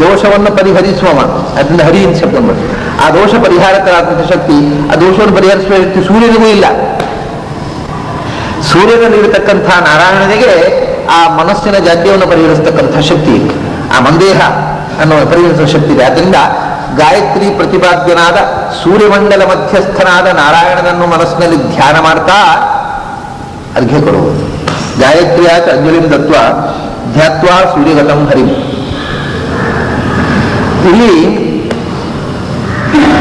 ದೋಷವನ್ನು ಪರಿಹರಿಸುವ, ಅದರಿಂದ ಹರಿ ಅಂತ ಶಬ್ದ ಮಾಡಿ. ಆ ದೋಷ ಪರಿಹಾರಕರಾದಂಥ ಶಕ್ತಿ, ಆ ದೋಷವನ್ನು ಪರಿಹರಿಸುವ ಶಕ್ತಿ ಸೂರ್ಯನಿಗೂ ಇಲ್ಲ. ಸೂರ್ಯನಲ್ಲಿರತಕ್ಕಂಥ ನಾರಾಯಣನಿಗೆ ಆ ಮನಸ್ಸಿನ ಜಾಡ್ಯವನ್ನು ಪರಿಹರಿಸತಕ್ಕಂಥ ಶಕ್ತಿ, ಆ ಮಂದೇಹ ಅನ್ನೋ ಪರಿಹರಿಸುವ ಶಕ್ತಿ ಇದೆ. ಆದ್ದರಿಂದ ಗಾಯತ್ರಿ ಪ್ರತಿಪಾದ್ಯನಾದ ಸೂರ್ಯಮಂಡಲ ಮಧ್ಯಸ್ಥನಾದ ನಾರಾಯಣನನ್ನು ಮನಸ್ಸಿನಲ್ಲಿ ಧ್ಯಾನ ಮಾಡ್ತಾ ಅರ್ಘ್ಯ ಕೊಡುವುದು. ಗಾಯತ್ರಿಯಾಚ ಅಂಜಲಿಂ ದತ್ವ ಧ್ಯಾತ್ವಾ ಸೂರ್ಯಗತಂ ಹರಿಂ. ಇಲ್ಲಿ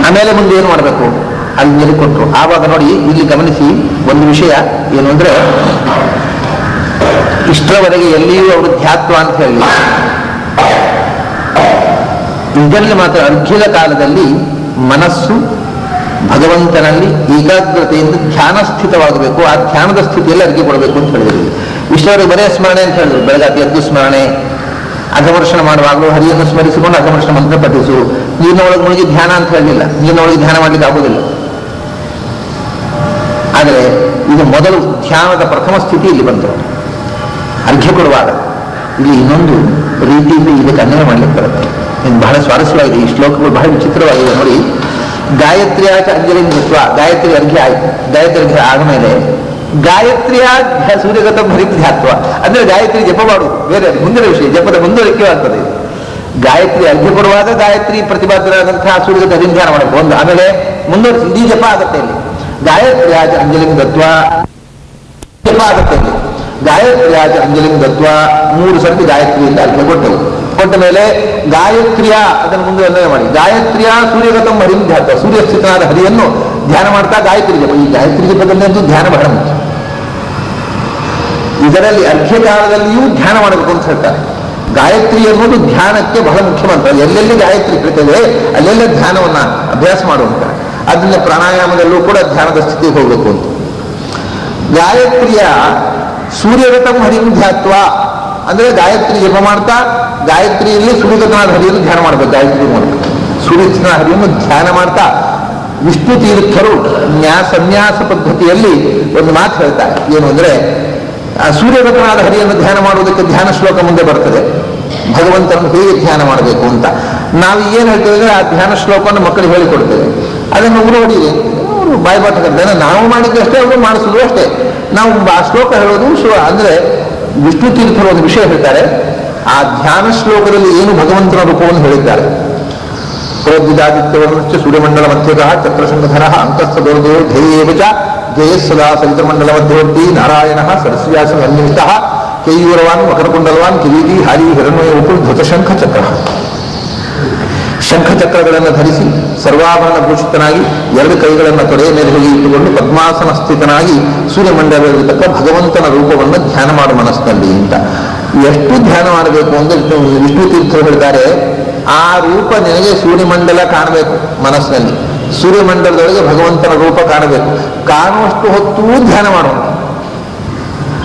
ಆಮೇಲೆ ಮುಂದೆ ಏನು ಮಾಡಬೇಕು ಅಂಜಲಿ ಕೊಟ್ಟರು. ಆವಾಗ ನೋಡಿ, ಇಲ್ಲಿ ಗಮನಿಸಿ ಒಂದು ವಿಷಯ ಏನು ಅಂದ್ರೆ, ಇಷ್ಟರವರೆಗೆ ಎಲ್ಲಿಯೂ ಅವರು ಧ್ಯಾತ್ವ ಅಂತ ಹೇಳಿ, ಇದರಲ್ಲಿ ಮಾತ್ರ ಅರ್ಘ್ಯದ ಕಾಲದಲ್ಲಿ ಮನಸ್ಸು ಭಗವಂತನಲ್ಲಿ ಏಕಾಗ್ರತೆಯಿಂದ ಧ್ಯಾನ ಸ್ಥಿತವಾಗಬೇಕು. ಆ ಧ್ಯಾನದ ಸ್ಥಿತಿಯಲ್ಲಿ ಅರ್ಘ್ಯ ಕೊಡಬೇಕು ಅಂತ ಹೇಳಿದ್ರು. ಇಷ್ಟವರೆಗೆ ಬರೇ ಸ್ಮರಣೆ ಅಂತ ಹೇಳಿದ್ರು. ಬೆಳಗಾತಿ ಎದ್ದು ಸ್ಮರಣೆ, ಅಘಮರ್ಷಣ ಮಾಡುವಾಗಲೂ ಹರಿಯನ್ನು ಸ್ಮರಿಸಿಕೊಂಡು ಅಘಮರ್ಷಣ ಮಂತ್ರ ಪಠಿಸು. ನೀರಿನೊಳಗೆ ಮುಳುಗಿ ಧ್ಯಾನ ಅಂತ ಹೇಳಲಿಲ್ಲ, ನೀರಿನೊಳಗೆ ಧ್ಯಾನ ಮಾಡಲಿಕ್ಕೆ ಆಗುವುದಿಲ್ಲ. ಆದರೆ ಇದು ಮೊದಲು ಧ್ಯಾನದ ಪ್ರಥಮ ಸ್ಥಿತಿ ಇಲ್ಲಿ ಬಂತು. ಅರ್ಘ್ಯ ಕೊಡುವಾಗ ಇಲ್ಲಿ ಇನ್ನೊಂದು ರೀತಿಯಲ್ಲಿ ಇದಕ್ಕೆ ಅನ್ವಯ ಮಾಡಲಿಕ್ಕೆ ಬರುತ್ತೆ. ಇದು ಬಹಳ ಸ್ವಾರಸ್ಯವಾಗಿದೆ. ಈ ಶ್ಲೋಕಗಳು ಬಹಳ ವಿಚಿತ್ರವಾಗಿದೆ ನೋಡಿ. ಗಾಯತ್ರಿಯ ಅಂಜಲಿ ದತ್ವ, ಗಾಯತ್ರಿ ಅರ್ಘ್ಯ ಆಯ್ತು. ಗಾಯತ್ರಿ ಅರ್ಘ್ಯ ಆದಮೇಲೆ ಗಾಯತ್ರಿಯ ಸೂರ್ಯಗತ ಭರಿಧ್ಯಾತ್ವ ಅಂದ್ರೆ ಗಾಯತ್ರಿ ಜಪ ಮಾಡುವುದು ಬೇರೆ ಮುಂದಿನ ವಿಷಯ, ಜಪದ ಮುಂದುವರಿಕೆ ಆಗ್ತದೆ ಇದು. ಗಾಯತ್ರಿ ಅರ್ಘ್ಯ ಕೊಡುವಾಗ ಗಾಯತ್ರಿ ಪ್ರತಿಪಾದ್ಯರಾದಂತಹ ಸೂರ್ಯಗತ ಅಧಿಧ್ಯಾನ ಮಾಡಬೇಕು ಒಂದು. ಆಮೇಲೆ ಮುಂದುವರಿಸಿ ಇಡೀ ಜಪ ಆಗುತ್ತೆ ಇಲ್ಲಿ. ಗಾಯತ್ರಿಯಾಚ ಅಂಜಲಿಂ ದತ್ವ ಜಪ ಆಗುತ್ತೆ ಇಲ್ಲಿ. ಗಾಯತ್ರಿಯಾಚ ಅಂಜಲಿಂ ದತ್ವ 3 ಸರ್ತಿ ಗಾಯತ್ರಿಯಿಂದ ಅರ್ಘ್ಯ ಕೊಟ್ಟವು. ಕೊಟ್ಟ ಮೇಲೆ ಗಾಯತ್ರಿಯ ಅದನ್ನು ಮುಂದೆ ಅನ್ವಯ ಮಾಡಿ. ಗಾಯತ್ರಿಯ ಸೂರ್ಯಗತಂ ಹರಿಂ ಧ್ಯಾತ್ವ, ಸೂರ್ಯಸ್ಥಿತನಾದ ಹರಿಯನ್ನು ಧ್ಯಾನ ಮಾಡ್ತಾ ಗಾಯತ್ರಿ ಜಪ. ಈ ಗಾಯತ್ರಿ ಜಪದಲ್ಲಿ ಅಂತೂ ಧ್ಯಾನ ಬಹಳ ಮುಖ್ಯ. ಇದರಲ್ಲಿ ಅರ್ಘ್ಯ ಕಾಲದಲ್ಲಿಯೂ ಧ್ಯಾನ ಮಾಡಬೇಕು ಅಂತ ಹೇಳ್ತಾರೆ. ಗಾಯತ್ರಿ ಅನ್ನೋದು ಧ್ಯಾನಕ್ಕೆ ಬಹಳ ಮುಖ್ಯ ಮಂತ್ರ. ಎಲ್ಲೆಲ್ಲಿ ಗಾಯತ್ರಿ ಕೃತಿದೆ ಅಲ್ಲೆಲ್ಲ ಧ್ಯಾನವನ್ನ ಅಭ್ಯಾಸ ಮಾಡುವಂತಾರೆ. ಅದನ್ನ ಪ್ರಾಣಾಯಾಮದಲ್ಲೂ ಕೂಡ ಧ್ಯಾನದ ಸ್ಥಿತಿಗೆ ಹೋಗಬೇಕು ಅಂತ. ಗಾಯತ್ರಿಯ ಸೂರ್ಯಗತಂ ಹರಿಂ ಧ್ಯಾತ್ವ ಅಂದ್ರೆ ಗಾಯತ್ರಿ ಜಪ ಮಾಡ್ತಾ ಗಾಯತ್ರಿಯಲ್ಲಿ ಸೂರ್ಯಗತನಾದ ಹರಿಯನ್ನು ಧ್ಯಾನ ಮಾಡಬೇಕು. ಗಾಯತ್ರಿ ಮೂಲಕ ಸೂರ್ಯಗತನಾದ ಹರಿಯನ್ನು ಧ್ಯಾನ ಮಾಡ್ತಾ ವಿಷ್ಣು ತೀರ್ಥರು ಸನ್ಯಾಸ ಪದ್ಧತಿಯಲ್ಲಿ ಒಂದು ಮಾತು ಹೇಳ್ತಾರೆ. ಏನು ಅಂದ್ರೆ, ಆ ಸೂರ್ಯಗತನಾದ ಹರಿಯನ್ನು ಧ್ಯಾನ ಮಾಡುವುದಕ್ಕೆ ಧ್ಯಾನ ಶ್ಲೋಕ ಮುಂದೆ ಬರ್ತದೆ. ಭಗವಂತನನ್ನು ಹೇಗೆ ಧ್ಯಾನ ಮಾಡಬೇಕು ಅಂತ ನಾವು ಏನು ಹೇಳ್ತೇವೆ ಅಂದ್ರೆ, ಆ ಧ್ಯಾನ ಶ್ಲೋಕವನ್ನು ಮಕ್ಕಳಿಗೆ ಹೇಳಿಕೊಡ್ತೇವೆ. ಅದನ್ನು ನೋಡಿ ಅವರು ಬಾಯ್ಪಾಠ ಕರ್ತೇನೆ. ನಾವು ಮಾಡಿದ್ದು ಅಷ್ಟೇ, ಅವರು ಮಾಡಿಸೋದು ಅಷ್ಟೇ. ನಾವು ಆ ಶ್ಲೋಕ ಹೇಳೋದು ಅಂದ್ರೆ ವಿಷ್ಣು ತೀರ್ಥರು ಒಂದು ವಿಷಯ ಹೇಳ್ತಾರೆ. ಆ ಧ್ಯಾನ ಶ್ಲೋಕದಲ್ಲಿ ಏನು ಭಗವಂತನ ರೂಪವನ್ನು ಹೇಳಿದ್ದಾರೆ. ಪ್ರೋದ್ವಿದಾದಿತ್ಯವರ್ಣಶ್ಚ ಸೂರ್ಯಮಂಡಲ ಮಧ್ಯಗಃ ಚಕ್ರಶಂಖಧರ ಅಂತಸ್ಥದೋರ್ದೇವ ಧ್ಯೇಯೇವಚ ಧ್ಯೇಯ ಸದಾ ಸವಿತರ್ಮಂಡಲ ಮಧ್ಯವರ್ತಿ ನಾರಾಯಣ ಸರಸ್ವ್ಯಾಸ ಅನ್ವಿತಃ ಕೈಯೂರವಾನ್ ಮಕರಕುಂಡಲವಾನ್ ಕಿರೀಟಿ ಹಾರಿ ಹಿರಣ್ಮಯ ಉಪುರ್ಧೃತ ಶಂಖ ಚಕ್ರ. ಶಂಖಚಕ್ರಗಳನ್ನು ಧರಿಸಿ ಸರ್ವಾಭರಣ ಭೂಷಿತನಾಗಿ 2 ಕೈಗಳನ್ನು ತೊಡೆಯ ಮೇಲೆ ಹೋಗಿ ಇಟ್ಟುಕೊಂಡು ಪದ್ಮಾಸನ ಸ್ಥಿತನಾಗಿ ಸೂರ್ಯಮಂಡಲದಲ್ಲಿರತಕ್ಕ ಭಗವಂತನ ರೂಪವನ್ನು ಧ್ಯಾನ ಮಾಡು ಮನಸ್ಸಿನಲ್ಲಿ ಅಂತ. ಎಷ್ಟು ಧ್ಯಾನ ಮಾಡಬೇಕು ಅಂದ್ರೆ ವಿಷ್ಣು ತೀರ್ಥರು ಹೇಳ್ತಾರೆ, ಆ ರೂಪ ನಿನಗೆ ಸೂರ್ಯಮಂಡಲ ಕಾಣಬೇಕು ಮನಸ್ಸಿನಲ್ಲಿ. ಸೂರ್ಯಮಂಡಲದೊಳಗೆ ಭಗವಂತನ ರೂಪ ಕಾಣಬೇಕು. ಕಾಣುವಷ್ಟು ಹೊತ್ತು ಧ್ಯಾನ ಮಾಡುವಂತ.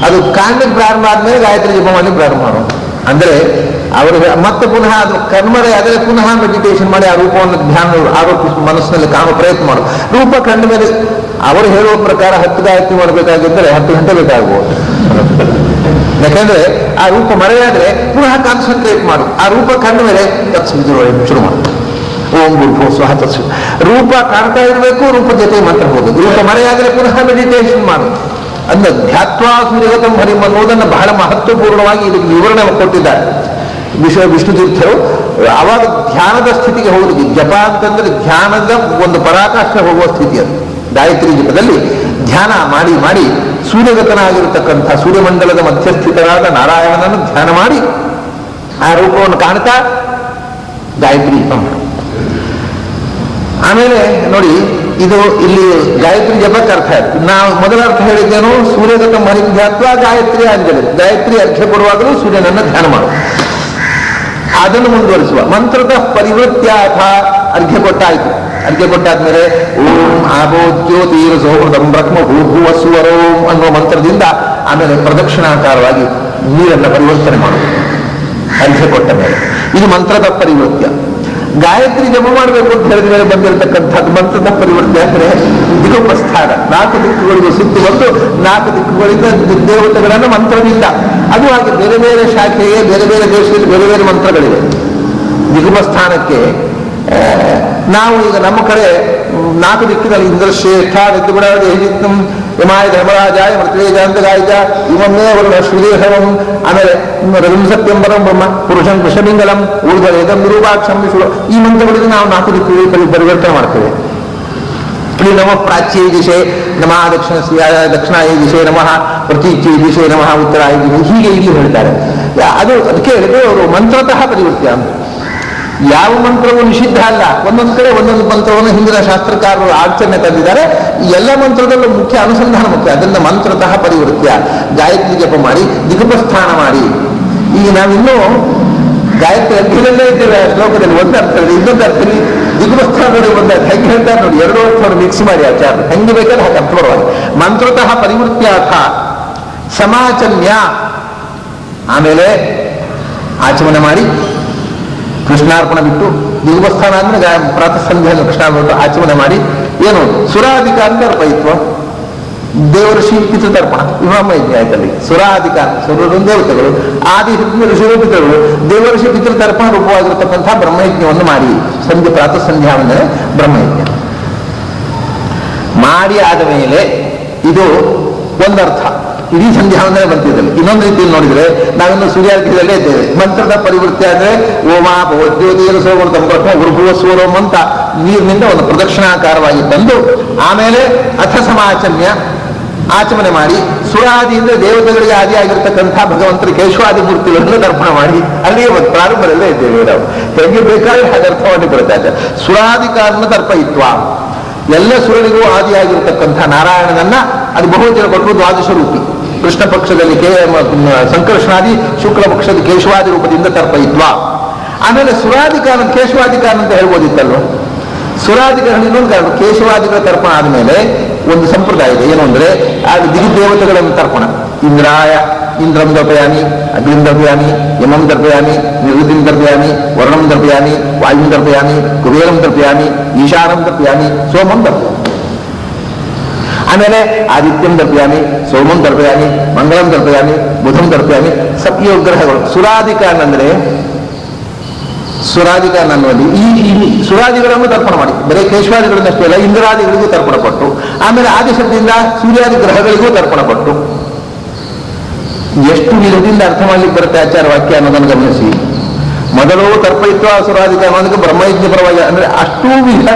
ಅದು ಕಾಣಲಿಕ್ಕೆ ಪ್ರಾರಂಭ ಆದ್ಮೇಲೆ ಗಾಯತ್ರಿ ಜಪ ಮಾಡಲಿಕ್ಕೆ ಪ್ರಾರಂಭ ಮಾಡುವಂತ. ಅಂದ್ರೆ ಅವರು ಮತ್ತೆ ಪುನಃ ಅದು ಕರ್ಮರೆ ಆದರೆ ಪುನಃ ಮೆಡಿಟೇಷನ್ ಮಾಡಿ ಆ ರೂಪವನ್ನು ಧ್ಯಾನ ಆರೋಪಿಸಿ ಮನಸ್ಸಿನಲ್ಲಿ ಕಾಣುವ ಪ್ರಯತ್ನ ಮಾಡು. ರೂಪ ಕಂಡ ಮೇಲೆ ಅವರು ಹೇಳುವ ಪ್ರಕಾರ 10 ಗಾಯತ್ರಿ ಮಾಡಬೇಕಾಗಿದ್ದರೆ 10 ಗಂಟೆ ಬೇಕಾಗಬಹುದು. ಯಾಕಂದ್ರೆ ಆ ರೂಪ ಮರೆಯಾದ್ರೆ ಪುನಃ ಕಾನ್ಸಂಟ್ರೇಟ್ ಮಾಡು. ಆ ರೂಪ ಕಂಡ ಮೇಲೆ ಶುರು ಮಾಡು. ಓಂ ಗುರು ಸ್ವಹ ತತ್ಸ. ರೂಪ ಕಾಣ್ತಾ ಇರಬೇಕು, ರೂಪ ಜೊತೆ ಮಾತ್ರ ಹೋಗೋದು. ರೂಪ ಮರೆಯಾದ್ರೆ ಪುನಃ ಮೆಡಿಟೇಷನ್ ಮಾಡು. ಅಂದ್ರೆ ಧ್ಯಾತ್ವಾ ಸೂರ್ಯಗತಂ ಹರಿಂ ಅನ್ನೋದನ್ನು ಬಹಳ ಮಹತ್ವಪೂರ್ಣವಾಗಿ ಇದಕ್ಕೆ ವಿವರಣೆ ಕೊಟ್ಟಿದ್ದಾರೆ ವಿಷ್ಣು ತೀರ್ಥರು. ಅವಾಗ ಧ್ಯಾನದ ಸ್ಥಿತಿಗೆ ಹೋಗುದು. ಜಪ ಅಂತಂದ್ರೆ ಧ್ಯಾನದ ಒಂದು ಪರಾಕಾಷ್ಠೆ ಹೋಗುವ ಸ್ಥಿತಿ ಅದು. ಗಾಯತ್ರಿ ಜಪದಲ್ಲಿ ಧ್ಯಾನ ಮಾಡಿ ಮಾಡಿ ಸೂರ್ಯಗತನಾಗಿರತಕ್ಕಂಥ ಸೂರ್ಯಮಂಡಲದ ಮಧ್ಯಸ್ಥಿತರಾದ ನಾರಾಯಣನನ್ನು ಧ್ಯಾನ ಮಾಡಿ ಆ ರೂಪವನ್ನು ಕಾಣ್ತಾ ಗಾಯತ್ರಿ ಜಪ ಮಾಡಿ. ಆಮೇಲೆ ನೋಡಿ, ಇದು ಇಲ್ಲಿ ಗಾಯತ್ರಿ ಜಪಕ್ಕೆ ಅರ್ಥ ಆಯ್ತು. ನಾವು ಮೊದಲ ಅರ್ಥ ಹೇಳಿದ್ದೇನು, ಸೂರ್ಯಗತ ಹರಿಂ ಧ್ಯಾತ್ವ ಗಾಯತ್ರಿ ಅಂಜಲಿ. ಗಾಯತ್ರಿ ಅರ್ಘ್ಯ ಕೊಡುವಾಗಲೂ ಸೂರ್ಯನನ್ನು ಧ್ಯಾನ ಮಾಡು. ಅದನ್ನು ಮುಂದುವರಿಸುವ ಮಂತ್ರದ ಪರಿವೃತ್ಯಾಥ ಅರ್ಘ್ಯ ಕೊಟ್ಟಾಯ್ತು. ಅರ್ಘ್ಯ ಕೊಟ್ಟಾದ್ಮೇಲೆ ಓಂ ಆಭೋ ಜ್ಯೋತಿರ ಸೌಹೃದಂ ಬ್ರಹ್ಮ ಭೂಭುವ ಸುವರೋಂ ಅನ್ನುವ ಮಂತ್ರದಿಂದ ಆಮೇಲೆ ಪ್ರದಕ್ಷಿಣಾಕಾರವಾಗಿ ನೀರನ್ನು ಪರಿವರ್ತನೆ ಮಾಡುವುದು ಅರ್ಘ್ಯ ಕೊಟ್ಟ ಮೇಲೆ. ಇದು ಮಂತ್ರದ ಪರಿವೃತ್ಯ. ಗಾಯತ್ರಿ ಜಪ ಮಾಡಬೇಕು ಅಂತ ಹೇಳಿದ ಮೇಲೆ ಬಂದಿರತಕ್ಕಂಥದ್ದು ಮಂತ್ರದ ಪರಿವರ್ತನೆ ಅಂದರೆ ದಿಗೋಪಸ್ಥಾನ. 4 ದಿಕ್ಕುಗಳಿಗೆ ಸುತ್ತಿ ಬಂದು 4 ದಿಕ್ಕುಗಳಿಂದ ದೇವತೆಗಳನ್ನು ಮಂತ್ರದಿಂದ, ಅದು ಹಾಗೆ ಬೇರೆ ಬೇರೆ ಶಾಖೆಗೆ ಬೇರೆ ಬೇರೆ ದೇಶದಲ್ಲಿ ಬೇರೆ ಬೇರೆ ಮಂತ್ರಗಳಿವೆ. ದಿಗುಮಸ್ಥಾನಕ್ಕೆ ನಾವು ಈಗ ನಮ್ಮ ಕಡೆ 4 ದಿಕ್ಕಿನಲ್ಲಿ ಇಂದ್ರಶ್ರೇಷ್ಠ ನಿದ್ದುಗುಣ ಹೇಜಿತ್ನಂ ಯಮಾಯ ಧರ್ಮರಾಜಾಯ ಮೃತ್ಯುಜ ಅಂತ ಗಾಯಕ ಇವನ್ನೇ ಅವರು ಶ್ರೀದೇಹವಂ ಆಮೇಲೆ ರವಿಂ ಸತ್ಯಂಬರಂ ಬ್ರಹ್ಮ ಪುರುಷಂ ಕೃಷ್ಣಲಿಂಗಲಂ ಊರ್ಧವೇದಂ ವಿರೂಪಾಕ್ಷಂ ವಿಶುಭ ಈ ಮಂತ್ರಗಳಿಗೆ ನಾವು 4 ದಿಕ್ಕುಗಳಿಗೆ ಪರಿವರ್ತನೆ ಮಾಡ್ತೇವೆ. ಇಲ್ಲಿ ನಮಃ ಪ್ರಾಚ್ಯೈ ದಿಶೆ ನಮಃ ದಕ್ಷಿಣಾಯ ದಿಶೆ ನಮಃ ಪ್ರತೀಚ್ಯೈ ದಿಶೆ ನಮಃ ಉತ್ತರಾಯ ದಿಶೆ ಹೀಗೆ ಇಲ್ಲಿ ಹೇಳ್ತಾರೆ. ಅದಕ್ಕೆ ಹೇಳಿದ್ರೆ ಅವರು ಮಂತ್ರತಃ ಪರಿವೃತ್ಯ ಅಂತ. ಯಾವ ಮಂತ್ರವೂ ನಿಷಿದ್ಧ ಅಲ್ಲ. ಒಂದೊಂದು ಕಡೆ ಒಂದೊಂದು ಮಂತ್ರವನ್ನು ಹಿಂದಿನ ಶಾಸ್ತ್ರಕಾರರು ಆಚರಣೆ ತಂದಿದ್ದಾರೆ. ಈ ಎಲ್ಲ ಮಂತ್ರದಲ್ಲೂ ಮುಖ್ಯ ಅನುಸಂಧಾನ ಮುಖ್ಯ. ಅದರಿಂದ ಮಂತ್ರತಃ ಪರಿವೃತ್ಯ. ಗಾಯತ್ರಿ ಜಪ ಮಾಡಿ ದಿಗುಪಸ್ಥಾನ ಮಾಡಿ. ಈಗ ನಾವಿನ್ನೂ ಗಾಯತ್ರಿ ಅಡ್ಡಿಲಲ್ಲೇ ಇದ್ದೇವೆ. ಶ್ಲೋಕದಲ್ಲಿ ಒಂದು ಅರ್ಥದಲ್ಲಿ ಇನ್ನೊಂದು ಅರ್ಥದಲ್ಲಿ ದಿಗುಪಸ್ಥಾನ ನೋಡಿ ಒಂದು ಅರ್ಥ ಹೆಂಗೆ ಹೇಳ್ತಾರೆ ನೋಡಿ. 2 ಅರ್ಥವನ್ನು ಮಿಕ್ಸ್ ಮಾಡಿ ಆಚಾರ ಹೆಂಗೆ ಬೇಕಾದ್ರೆ ಹಾಗೆ ಅರ್ಥ ಬರುವಾಗ ಮಂತ್ರತಃ ಪರಿವೃತ್ಯಾಥ ಸಮಾಚಮ್ಯ. ಆಮೇಲೆ ಆಚಮನ ಮಾಡಿ ಕೃಷ್ಣಾರ್ಪಣ ಬಿಟ್ಟು ದಿಗುಪಸ್ಥಾನ ಅಂದ್ರೆ ಪ್ರಾತಃ ಸಂಧ್ಯೆಯನ್ನು ಕೃಷ್ಣಾರ್ಪಣ ಆಚಮನೆ ಮಾಡಿ ಏನು ಸುರಾಧಿಕಾರ ತರ್ಪಯಿತ್ವ ದೇವಋಷಿ ಪಿತೃತರ್ಪಣ ವಿವಾಹ ಯಜ್ಞಾಯದಲ್ಲಿ ಸುರಾಧಿಕಾರ ಸುರರು ದೇವತೆಗಳು ಆದಿ ಋಷಿಗಳು ಪಿತೃಗಳು ದೇವಋಷಿ ಪಿತೃತರ್ಪಣ ರೂಪವಾಗಿರತಕ್ಕಂತಹ ಬ್ರಹ್ಮಯಜ್ಞವನ್ನು ಮಾಡಿ ಸಂಧ್ಯೆ ಪ್ರಾತಃ ಸಂಧ್ಯಾ ಅಂದರೆ ಬ್ರಹ್ಮಯಜ್ಞ ಮಾಡಿ ಆದ ಮೇಲೆ ಇದು ಒಂದರ್ಥ. ಇಡೀ ಸಂಧ್ಯಾವಂದನೆ ಬಂತಿದ್ದಲ್ಲಿ. ಇನ್ನೊಂದು ರೀತಿಯಲ್ಲಿ ನೋಡಿದ್ರೆ ನಾವಿನ್ನು ಸೂರ್ಯಾರ್ಘ್ಯದಲ್ಲೇ ಇದ್ದೇವೆ. ಮಂತ್ರದ ಪರಿವೃತ್ತಿ ಆದರೆ ಓಮ ಭಗವದ್ಯೋತಿಯನ್ನು ಸೋಮರ್ತಂಬ ಗುರುಭುವ ಸೂರಂ ಅಂತ ನೀರಿನಿಂದ ಒಂದು ಪ್ರದಕ್ಷಿಣಾಕಾರವಾಗಿ ಬಂದು ಆಮೇಲೆ ಅಥ ಸಮಾಚಮ್ಯ ಆಚಮನೆ ಮಾಡಿ ಸುರಾದಿಯಿಂದ ದೇವತೆಗಳಿಗೆ ಆದಿಯಾಗಿರ್ತಕ್ಕಂಥ ಭಗವಂತರ ಕೇಶವಾದಿ ಮೂರ್ತಿಗಳನ್ನು ತರ್ಪಣ ಮಾಡಿ ಅಲ್ಲಿಗೆ ಒಂದು ಪ್ರಾರಂಭದಲ್ಲೇ ಇದ್ದೇವೆ ನಾವು. ಹೆಂಗೆ ಬೇಕಾದ್ರೆ ಹಾಗೆ ಅರ್ಥವನ್ನು ಕೊಡ್ತಾ ಸುರಾಧಿಕಾರನ ತರ್ಪಯಿತ್ವ. ಎಲ್ಲ ಸುರರಿಗೂ ಆದಿಯಾಗಿರ್ತಕ್ಕಂಥ ನಾರಾಯಣನನ್ನ ಅದು ಬಹುಜನ ಕೊಟ್ಟರು ದ್ವಾದಶ ರೂಪಿ. ಕೃಷ್ಣ ಪಕ್ಷದಲ್ಲಿ ಸಂಕರ್ಷಣಾದಿ, ಶುಕ್ಲ ಪಕ್ಷದ ಕೇಶವಾದಿ ರೂಪದಿಂದ ತರ್ಪಯಿತ್ವ. ಆಮೇಲೆ ಸುರಾಧಿಕಾರ ಕೇಶವಾಧಿಕಾರ ಅಂತ ಹೇಳ್ಬೋದಿತ್ತಲ್ವ. ಸುರಾಧಿಕರಣ ಇನ್ನೊಂದು ಕಾರಣ. ಕೇಶವಾದಿಗಳ ತರ್ಪಣ ಆದಮೇಲೆ ಒಂದು ಸಂಪ್ರದಾಯ ಇದೆ. ಏನು ಅಂದ್ರೆ ಅದು ದಿಗ್ದೇವತೆಗಳನ್ನು ತರ್ಪಣ. ಇಂದ್ರಾಯ ಇಂದ್ರಂ ದರ್ಪಯಾಮಿ, ಅಗ್ನಿಂ ದರ್ಪಯಾಮಿ, ಯಮಂ ದರ್ಪಯಾಮಿ, ನಿವೃತ್ತಿಂ ದರ್ಪಯಾಮಿ, ವರ್ಣಂ ದರ್ಪಯಾಮಿ, ವಾಯುಂ ದರ್ಪಯಾಮಿ, ಕುಬೇರಂ ದರ್ಪಯಾಮಿ, ಈಶಾನಂ ದರ್ಪಯಾಮಿ, ಸೋಮಂ ದರ್ಪಯಾಮಿ. ಆಮೇಲೆ ಆದಿತ್ಯಂ ದರ್ಪಯಾಮಿ, ಸೋಮಂ ದರ್ಪಯಾಮಿ, ಮಂಗಳಂ ದರ್ಪಯಾಮಿ, ಬುಧಂ ದರ್ಪಯಾಮಿ. ಸಪ್ತಯೋಗ ಗ್ರಹಗಳು ಸುರಾಧಿಕಾರಣ ಅಂದ್ರೆ ಸುರಾಧಿಕಾರಣ ಅನ್ನುವುದು ಈ ಸುರಾದಿಗಳನ್ನು ತರ್ಪಣ ಮಾಡಿ ಬರೀ ಕೇಶವಾದಿಗಳನ್ನಷ್ಟೇ ಅಲ್ಲ ಇಂದ್ರಾದಿಗಳಿಗೂ ತರ್ಪಣ ಕೊಟ್ಟು ಆಮೇಲೆ ಆದಿಶಬ್ದದಿಂದ ಸೂರ್ಯಾದಿ ಗ್ರಹಗಳಿಗೂ ತರ್ಪಣ ಕೊಟ್ಟು ಎಷ್ಟು ವಿಧದಿಂದ ಅರ್ಥ ಮಾಡ್ಲಿಕ್ಕೆ ಬರುತ್ತೆ ಆಚಾರ ವಾಕ್ಯ ಅನ್ನೋದನ್ನು ಗಮನಿಸಿ. ಮೊದಲು ತರ್ಪಯಿತ್ವ ಸುರಾಧಿಕಾರ ಅನ್ನೋದಕ್ಕೆ ಬ್ರಹ್ಮಯಜ್ಞ ಪರವಾಗಿ ಅಂದ್ರೆ ಅಷ್ಟೂ ವಿಧ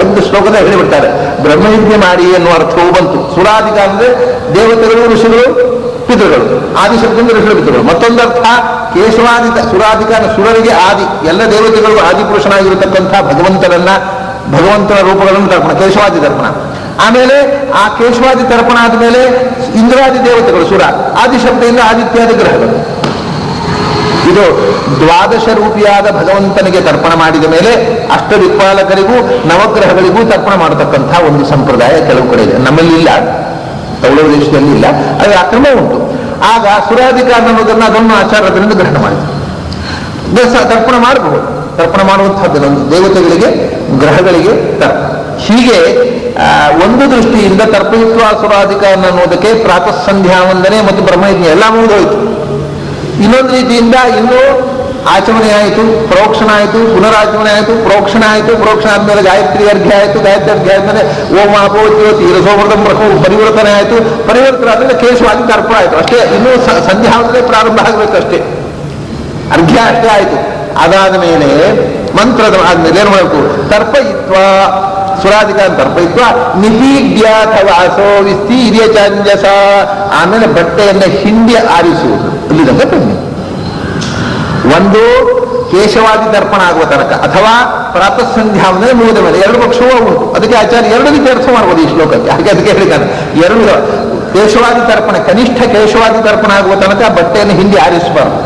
ಒಂದು ಶ್ಲೋಕದ ಹೇಳಿಬಿಡ್ತಾರೆ. ಬ್ರಹ್ಮಯಜ್ಞ ಮಾಡಿ ಎನ್ನುವ ಅರ್ಥವೂ ಬಂತು. ಸುರಾಧಿಕಾರ ಅಂದ್ರೆ ದೇವತೆಗಳು ಋಷಿಗಳು ಪಿತೃಗಳು, ಆದಿಶಬ್ದದಿಂದ ಋಷಿಗಳು ಪಿತೃಗಳು. ಮತ್ತೊಂದು ಅರ್ಥ ಕೇಶವಾದಿ ಸುರಾಧಿಕಾರ ಸುರರಿಗೆ ಆದಿ, ಎಲ್ಲ ದೇವತೆಗಳು ಆದಿಪುರುಷನಾಗಿರತಕ್ಕಂಥ ಭಗವಂತನ ರೂಪಗಳನ್ನು ತರ್ಪಣ ಕೇಶವಾದಿ ತರ್ಪಣ. ಆಮೇಲೆ ಆ ಕೇಶವಾದಿ ತರ್ಪಣ ಆದಮೇಲೆ ಇಂದ್ರಾದಿ ದೇವತೆಗಳು ಸುರ, ಆದಿಶಬ್ದದಿಂದ ಆದಿತ್ಯಾದಿ ಗ್ರಹಗಳು. ಇದು ದ್ವಾದಶ ರೂಪಿಯಾದ ಭಗವಂತನಿಗೆ ತರ್ಪಣ ಮಾಡಿದ ಮೇಲೆ ಅಷ್ಟದಿಕ್ಪಾಲಕರಿಗೂ ನವಗ್ರಹಗಳಿಗೂ ತರ್ಪಣ ಮಾಡತಕ್ಕಂಥ ಒಂದು ಸಂಪ್ರದಾಯ ಕೆಲವು ಕಡೆ ಇದೆ. ನಮ್ಮಲ್ಲಿ ಇಲ್ಲ, ತೌಳ ದೇಶದಲ್ಲಿ ಇಲ್ಲ, ಅದು ಅಕ್ರಮ ಉಂಟು. ಆಗ ಸುರಾಧಿಕಾರ ಅನ್ನೋದನ್ನು ಅದನ್ನು ಆಚಾರದಿಂದ ಗ್ರಹಣ ಮಾಡಿದೆ. ತರ್ಪಣ ಮಾಡಬಹುದು. ತರ್ಪಣ ಮಾಡುವಂತಹದ್ದು ದೇವತೆಗಳಿಗೆ ಗ್ರಹಗಳಿಗೆ ತರ್ಪಣ. ಹೀಗೆ ಒಂದು ದೃಷ್ಟಿಯಿಂದ ತರ್ಪಯಿತ್ವ ಸುರಾಧಿಕಾರ ಅನ್ನೋದಕ್ಕೆ ಪ್ರಾತಃ ಸಂಧ್ಯಾ ವಂದನೆ ಮತ್ತು ಬ್ರಹ್ಮಯಜ್ಞ ಎಲ್ಲ ಮುಗಿದೋಯ್ತು. ಇನ್ನೊಂದು ರೀತಿಯಿಂದ ಇನ್ನೂ ಆಚಮನೆ ಆಯಿತು, ಪ್ರೋಕ್ಷಣ ಆಯಿತು, ಪುನರಾಚಮನೆ ಆಯಿತು, ಪ್ರೋಕ್ಷಣ ಆಯಿತು. ಪ್ರೋಕ್ಷಣ ಆದ್ಮೇಲೆ ಗಾಯತ್ರಿ ಅರ್ಘ್ಯ ಆಯಿತು. ಗಾಯತ್ರಿ ಅರ್ಘ್ಯ ಆದ್ಮೇಲೆ ಓಂ ಆಪೋ ಜ್ಯೋತಿ ರಸೋಮೃತಂ ಪರಿವರ್ತನೆ ಆಯಿತು. ಪರಿವರ್ತನೆ ಆದ್ಮೇಲೆ ಕೇಶವಾದಿ ತರ್ಪಣ ಆಯಿತು. ಅಷ್ಟೇ, ಇನ್ನೂ ಸಂಧ್ಯಾ ವಂದನೆ ಪ್ರಾರಂಭ ಆಗಬೇಕು ಅಷ್ಟೇ. ಅರ್ಘ್ಯ ಅಷ್ಟೇ ಆಯಿತು. ಅದಾದ ಮೇಲೆ ಮಂತ್ರದ ಆದ್ಮೇಲೆ ಏನು ಮಾಡಬೇಕು? ತರ್ಪಯಿತ್ವ ಸುರಾಧಿಕಾರ ತರ್ಪಯಿತ್ವ ನಿಪೀಡ್ಯಾಥವಾಸೋ ವಿಸ್ತೀರ್ಯ ಚಾಂಜಸ. ಆಮೇಲೆ ಬಟ್ಟೆಯನ್ನು ಹಿಂಡಿ ಆರಿಸುವುದು. ಇಲ್ಲಿ ಬನ್ನಿ, ಒಂದು ಕೇಶವಾದಿ ತರ್ಪಣ ಆಗುವ ತನಕ ಅಥವಾ ಪ್ರಾತಃ ಸಂಧ್ಯಾ ಅಂದರೆ ಮುಗಿದ ಮೇಲೆ ಎರಡು ಪಕ್ಷವೂ ಉಂಟು. ಅದಕ್ಕೆ ಆಚಾರ್ಯ ಎರಡು ರೀತಿ ಅರ್ಥ ಮಾಡ್ಬೋದು ಈ ಶ್ಲೋಕಕ್ಕೆ. ಹಾಗೆ ಅದಕ್ಕೆ ಹೇಳಿದ್ದಾನೆ ಎರಡು ಕೇಶವಾದಿ ತರ್ಪಣ, ಕನಿಷ್ಠ ಕೇಶವಾದಿ ತರ್ಪಣ ಆಗುವ ತನಕ ಬಟ್ಟೆಯನ್ನು ಹಿಂಡಿ ಆರಿಸಬಾರ್ದು.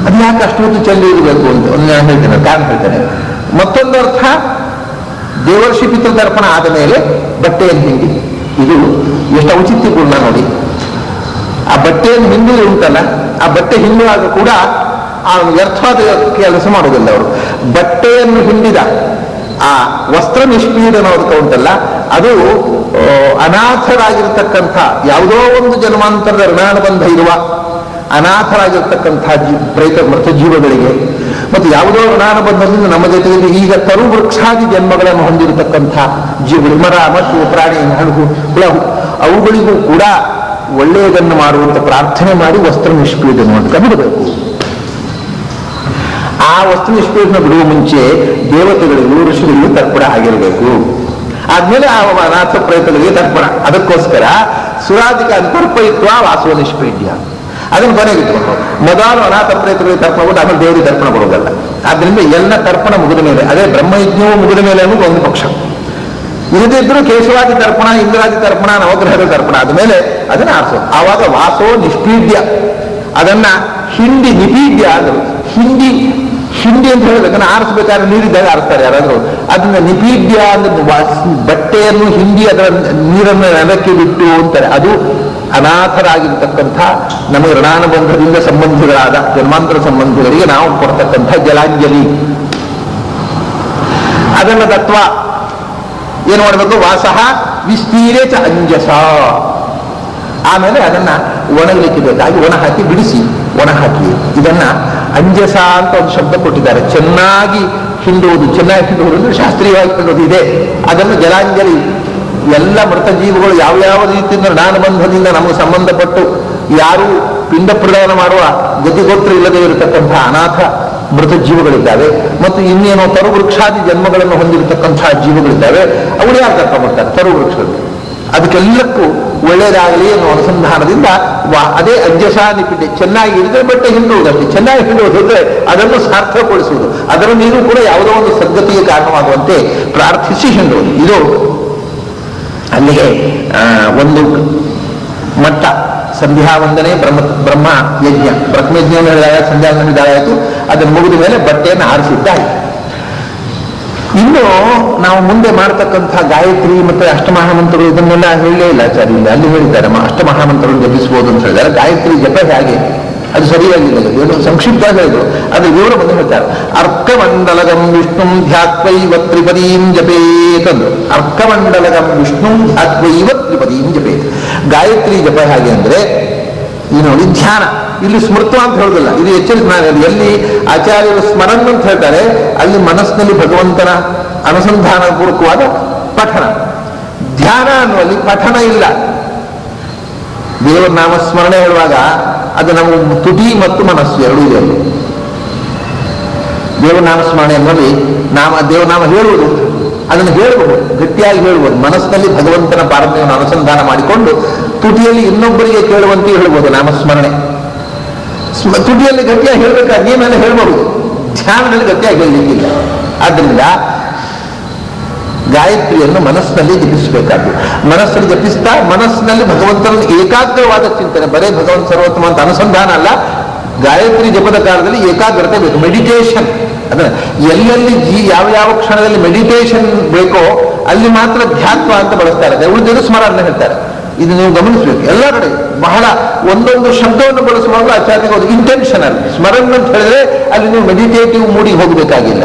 ಅದು ಯಾಕೆ ಅಷ್ಟು ಹೊತ್ತು ಚೆಲ್ಲಿ ಇರಬೇಕು ಅಂತ ನಾನು ಹೇಳ್ತೇನೆ, ಕಾರಣ ಹೇಳ್ತೇನೆ. ಮತ್ತೊಂದು ಅರ್ಥ ದೇವರ್ಷಿ ಪಿತೃತರ್ಪಣ ಆದ ಮೇಲೆ ಬಟ್ಟೆಯನ್ನು ಹಿಂಡಿ. ಇದು ಎಷ್ಟು ಔಚಿತ್ಯಪೂರ್ಣ ನೋಡಿ. ಆ ಬಟ್ಟೆಯನ್ನು ಹಿಂಡಿ ಉಂಟಲ್ಲ, ಆ ಬಟ್ಟೆ ಹಿಂಡುವಾಗ ಕೂಡ ಆ ವ್ಯರ್ಥವಾದ ಕೆಲಸ ಮಾಡುವುದಿಲ್ಲ ಅವರು. ಬಟ್ಟೆಯನ್ನು ಹಿಂಡಿದ ಆ ವಸ್ತ್ರ ನಿಷ್ಪೀಡನ ಉಂಟಲ್ಲ, ಅದು ಅನಾಥರಾಗಿರ್ತಕ್ಕಂಥ ಯಾವುದೋ ಒಂದು ಜನ್ಮಾಂತರದ ಋಣಾನುಬಂಧ ಇರುವ ಅನಾಥರಾಗಿರ್ತಕ್ಕಂಥ ಮೃತ ಜೀವಗಳಿಗೆ ಮತ್ತು ಯಾವುದೋ ಋಣಾನುಬಂಧದಿಂದ ನಮ್ಮ ಜೊತೆಗೆ ಈಗ ತರು ವೃಕ್ಷಾದಿ ಜನ್ಮಗಳನ್ನು ಹೊಂದಿರತಕ್ಕಂಥ ಜೀವಗಳು, ಮರ ಮತ್ತು ಪ್ರಾಣಿ, ಹಡಗು, ಹುಳ, ಅವುಗಳಿಗೂ ಕೂಡ ಒಳ್ಳೆಯದನ್ನು ಮಾಡುವಂತ ಪ್ರಾರ್ಥನೆ ಮಾಡಿ ವಸ್ತ್ರ ನಿಷ್ಪೀಡನ ಅಂತ ಬಿಡಬೇಕು. ಆ ವಸ್ತು ನಿಷ್ಪೀಡನ ಬಿಡುವ ಮುಂಚೆ ದೇವತೆಗಳಿಗೂ ಋಷಿಗಳಿಗೂ ತರ್ಪಣ ಆಗಿರಬೇಕು. ಆದ್ಮೇಲೆ ಆ ಅನಾಥ ಪ್ರಯತ್ನಗಳಿಗೆ ತರ್ಪಣ. ಅದಕ್ಕೋಸ್ಕರ ಸುರಾಧಿಕ ಅಂತರ್ಪಯಿತ್ವ ವಾಸವ ನಿಷ್ಪೀಡ್ಯ ಅದನ್ನು ಕೊನೆಗಿಟ್ಕೊಂಡು ಮೊದಲು ಅನಾಥ ಪ್ರಯತ್ನಗಳಿಗೆ ತರ್ಪಣ ಕೊಟ್ಟು ಆಮೇಲೆ ದೇವರಿಗೆ ತರ್ಪಣ ಕೊಡೋದಲ್ಲ. ಆದ್ರಿಂದ ಎಲ್ಲ ತರ್ಪಣ ಮುಗಿದ ಮೇಲೆ, ಅದೇ ಬ್ರಹ್ಮಯಜ್ಞವು ಮುಗಿದ ಮೇಲೆ ಅನ್ನೋದು ಒಂದು ಪಕ್ಷ. ಇಲ್ಲದಿದ್ರೂ ಕೇಶವಾದಿ ತರ್ಪಣ, ಇಂದ್ರಾದಿ ತರ್ಪಣ, ನವಗ್ರಹದ ತರ್ಪಣ ಆದ್ಮೇಲೆ ಅದನ್ನ ಆರಿಸೋದು. ಆವಾಗ ವಾಸೋ ನಿಷ್ಪೀಡ್ಯ, ಅದನ್ನ ಹಿಂಡಿ ನಿಪೀಡ್ಯ ಅಂದರು. ಹಿಂಡಿ ಅಂತ ಹೇಳಿದ್ರೆ ಅದನ್ನ ಆರಿಸ್ಬೇಕಾದ್ರೆ ನೀರಿದ್ದಾಗ ಆರಿಸ್ತಾರೆ ಯಾರಾದ್ರೂ. ಅದನ್ನ ನಿಪೀಡ್ಯ ಅಂದ್ರೆ ಬಟ್ಟೆಯನ್ನು ಹಿಂಡಿ ಅದರ ನೀರನ್ನು ನೆಲಕ್ಕೆ ಬಿಟ್ಟು ಅಂತಾರೆ. ಅದು ಅನಾಥರಾಗಿರ್ತಕ್ಕಂಥ ನಮಗೆ ಋಣಾನುಬಂಧದಿಂದ ಸಂಬಂಧಿಗಳಾದ ಜನ್ಮಾಂತರ ಸಂಬಂಧಿಗಳಿಗೆ ನಾವು ಕೊಡ್ತಕ್ಕಂಥ ಜಲಾಂಜಲಿ. ಅದನ್ನ ತತ್ವ ಏನು ಮಾಡಬೇಕು? ವಾಸಃ ವಿಸ್ತೀರೇ ಚ ಅಂಜಸ. ಆಮೇಲೆ ಅದನ್ನ ಒಣಗಲಿಕ್ಕೆ ಬೇಕಾಗಿ ಒಣ ಹಾಕಿ ಬಿಡಿಸಿ ಒಣ ಹಾಕಿ ಇದನ್ನ ಅಂಜಸ ಅಂತ ಒಂದು ಶಬ್ದ ಕೊಟ್ಟಿದ್ದಾರೆ. ಚೆನ್ನಾಗಿ ಹಿಂಡುವುದು, ಚೆನ್ನಾಗಿ ಹಿಂಡುವುದು ಅಂದ್ರೆ ಶಾಸ್ತ್ರೀಯವಾಗಿ ಹಿಂಡುವುದು ಇದೆ. ಅದನ್ನು ಜಲಾಂಜಲಿ. ಎಲ್ಲ ಮೃತ ಜೀವಿಗಳು ಯಾವ್ಯಾವ ರೀತಿಯಿಂದ ಋಣಾನುಬಂಧದಿಂದ ನಮಗೆ ಸಂಬಂಧಪಟ್ಟು ಯಾರು ಪಿಂಡ ಪ್ರದಾನ ಮಾಡುವ ಗತಿಗೋತ್ರ ಇಲ್ಲದೆ ಇರತಕ್ಕಂಥ ಅನಾಥ ಮೃತ ಜೀವಗಳಿದ್ದಾವೆ, ಮತ್ತು ಇನ್ನೇನೋ ತರು ವೃಕ್ಷಾದಿ ಜನ್ಮಗಳನ್ನು ಹೊಂದಿರತಕ್ಕಂತಹ ಜೀವಗಳಿದ್ದಾವೆ. ಅವರು ಯಾರು ಕರ್ಕೊಂಡ್ಬರ್ತಾರೆ? ತರು ವೃಕ್ಷಗಳು. ಅದಕ್ಕೆಲ್ಲಕ್ಕೂ ಒಳ್ಳೆಯದಾಗಲಿ ಅನ್ನೋ ಅನುಸಂಧಾನದಿಂದ ಅದೇ ಅಂಜಸಾ ನಿಪಿಡೆ. ಚೆನ್ನಾಗಿ ಇರಿದ್ರೆ ಬಟ್ಟೆ ಹಿಂಡುವುದಷ್ಟೇ. ಚೆನ್ನಾಗಿ ಹಿಂಡುವುದಂದ್ರೆ ಅದನ್ನು ಸಾರ್ಥಕಗೊಳಿಸುವುದು, ಅದರ ನೀರು ಕೂಡ ಯಾವುದೋ ಒಂದು ಸದ್ಗತಿಗೆ ಕಾರಣವಾಗುವಂತೆ ಪ್ರಾರ್ಥಿಸಿ ಹಿಂಡುವುದು. ಇದು ಅಲ್ಲಿಗೆ ಒಂದು ಮಟ್ಟ. ಸಂಧ್ಯಾ ವಂದನೆ, ಬ್ರಹ್ಮ ಯಜ್ಞ, ಬ್ರಹ್ಮಯಜ್ಞವನ್ನು ಹೇಳಿದಾಗ ಸಂಧ್ಯಾವಂದನೆ ಹೇಳಿದಾಗಾಯಿತು. ಅದನ್ನು ಮುಗಿದ ಮೇಲೆ ಬಟ್ಟೆಯನ್ನು ಆರಿಸಿದ್ದಾಯಿತು. ಇನ್ನು ನಾವು ಮುಂದೆ ಮಾಡತಕ್ಕಂಥ ಗಾಯತ್ರಿ ಮತ್ತು ಅಷ್ಟಮಹಾಮಂತ್ರಗಳು ಇದನ್ನೆಲ್ಲ ಹೇಳಲೇ ಇಲ್ಲ ಆಚಾರ್ಯ. ಇಲ್ಲಿ ಅಲ್ಲಿ ಹೇಳಿದ್ದಾರೆ ಅಷ್ಟಮಹಾಮಂತ್ರಗಳು ಜಪಿಸಬಹುದು ಅಂತ ಹೇಳಿದ್ದಾರೆ. ಗಾಯತ್ರಿ ಜಪ ಹೇಗೆ ಅದು ಸರಿಯಾಗಿಲ್ಲ, ಏನು ಸಂಕ್ಷಿಪ್ತವಾಗಿ ಹೇಳಿದ್ರು. ಅದು ವಿವರ ಬಂದು ಹೇಳ್ತಾರೆ. ಅರ್ಕಮಂಡಲಗಂ ವಿಷ್ಣು ಧ್ಯಾತ್ವೈವ ತ್ರಿಪದೀಂ ಜಪೇತಂದ್ರು. ಅರ್ಕಮಂಡಲಗಂ ವಿಷ್ಣು ಧ್ಯಾತ್ವೈವ ತ್ರಿಪದೀಂ ಜಪೇತ್. ಗಾಯತ್ರಿ ಜಪ ಹೇಗೆ ಅಂದ್ರೆ ಈ ನೋಡಿ ಧ್ಯಾನ. ಇಲ್ಲಿ ಸ್ಮೃತ ಅಂತ ಹೇಳುದಿಲ್ಲ, ಇದು ಎಚ್ಚರಿಕೆ. ಎಲ್ಲಿ ಆಚಾರ್ಯರು ಸ್ಮರಣ ಅಂತ ಹೇಳ್ತಾರೆ ಅಲ್ಲಿ ಮನಸ್ಸಿನಲ್ಲಿ ಭಗವಂತನ ಅನುಸಂಧಾನ ಪೂರ್ವಕವಾದ ಪಠಣ. ಧ್ಯಾನ ಅನ್ನುವಲ್ಲಿ ಪಠಣ ಇಲ್ಲ. ದೇವರ ನಾಮ ಸ್ಮರಣೆ ಹೇಳುವಾಗ ಅದು ನಮ್ಮ ತುಟಿ ಮತ್ತು ಮನಸ್ಸು ಎರಡೂ ಇದೆ. ದೇವನಾಮ ಸ್ಮರಣೆ ಅನ್ನೋಲ್ಲಿ ದೇವನಾಮ ಹೇಳುವುದು, ಅದನ್ನು ಹೇಳಬಹುದು, ಗಟ್ಟಿಯಾಗಿ ಹೇಳಬಹುದು. ಮನಸ್ಸಿನಲ್ಲಿ ಭಗವಂತನ ಪಾರಮ್ಯವನ್ನು ಅನುಸಂಧಾನ ಮಾಡಿಕೊಂಡು ತುಟಿಯಲ್ಲಿ ಇನ್ನೊಬ್ಬರಿಗೆ ಕೇಳುವಂತೆ ಹೇಳಬಹುದು ನಾಮಸ್ಮರಣೆ. ತುಟಿಯಲ್ಲಿ ಗಟ್ಟಿಯಾಗಿ ಹೇಳಬೇಕಾದ್ರೆ ನೀವೆಲ್ಲ ಹೇಳ್ಬಹುದು, ಧ್ಯಾನದಲ್ಲಿ ಗಟ್ಟಿಯಾಗಿ ಹೇಳಲಿಕ್ಕಿಲ್ಲ. ಆದ್ದರಿಂದ ಗಾಯತ್ರಿಯನ್ನು ಮನಸ್ಸಿನಲ್ಲಿ ಜಪಿಸಬೇಕಾದ್ದು. ಮನಸ್ಸಲ್ಲಿ ಜಪಿಸ್ತಾ ಮನಸ್ಸಿನಲ್ಲಿ ಭಗವಂತನ ಏಕಾಗ್ರವಾದ ಚಿಂತನೆ, ಬರೇ ಭಗವಂತ ಸರ್ವೋತ್ತಮ ಅಂತ ಅನುಸಂಧಾನ ಅಲ್ಲ. ಗಾಯತ್ರಿ ಜಪದ ಕಾಲದಲ್ಲಿ ಏಕಾಗ್ರತೆ ಬೇಕು, ಮೆಡಿಟೇಷನ್. ಅಂದ್ರೆ ಎಲ್ಲೆಲ್ಲಿ ಯಾವ ಕ್ಷಣದಲ್ಲಿ ಮೆಡಿಟೇಷನ್ ಬೇಕೋ ಅಲ್ಲಿ ಮಾತ್ರ ಧ್ಯಾತ್ವ ಅಂತ ಬಳಸ್ತಾರೆ. ಉಳಿದಿದ್ದು ಸ್ಮರಣೆ ಹೇಳ್ತಾರೆ. ಇದು ನೀವು ಗಮನಿಸಬೇಕು. ಎಲ್ಲ ಕಡೆ ಬಹಳ ಒಂದೊಂದು ಶಬ್ದವನ್ನು ಬಳಸುವಾಗ ಆಚಾರ್ಯ ಇಂಟೆನ್ಷನಲ್. ಸ್ಮರಣ ಅಂತ ಹೇಳಿದ್ರೆ ಅಲ್ಲಿ ನೀವು ಮೆಡಿಟೇಟಿವ್ ಮೂಡಿಗೆ ಹೋಗಬೇಕಾಗಿಲ್ಲ.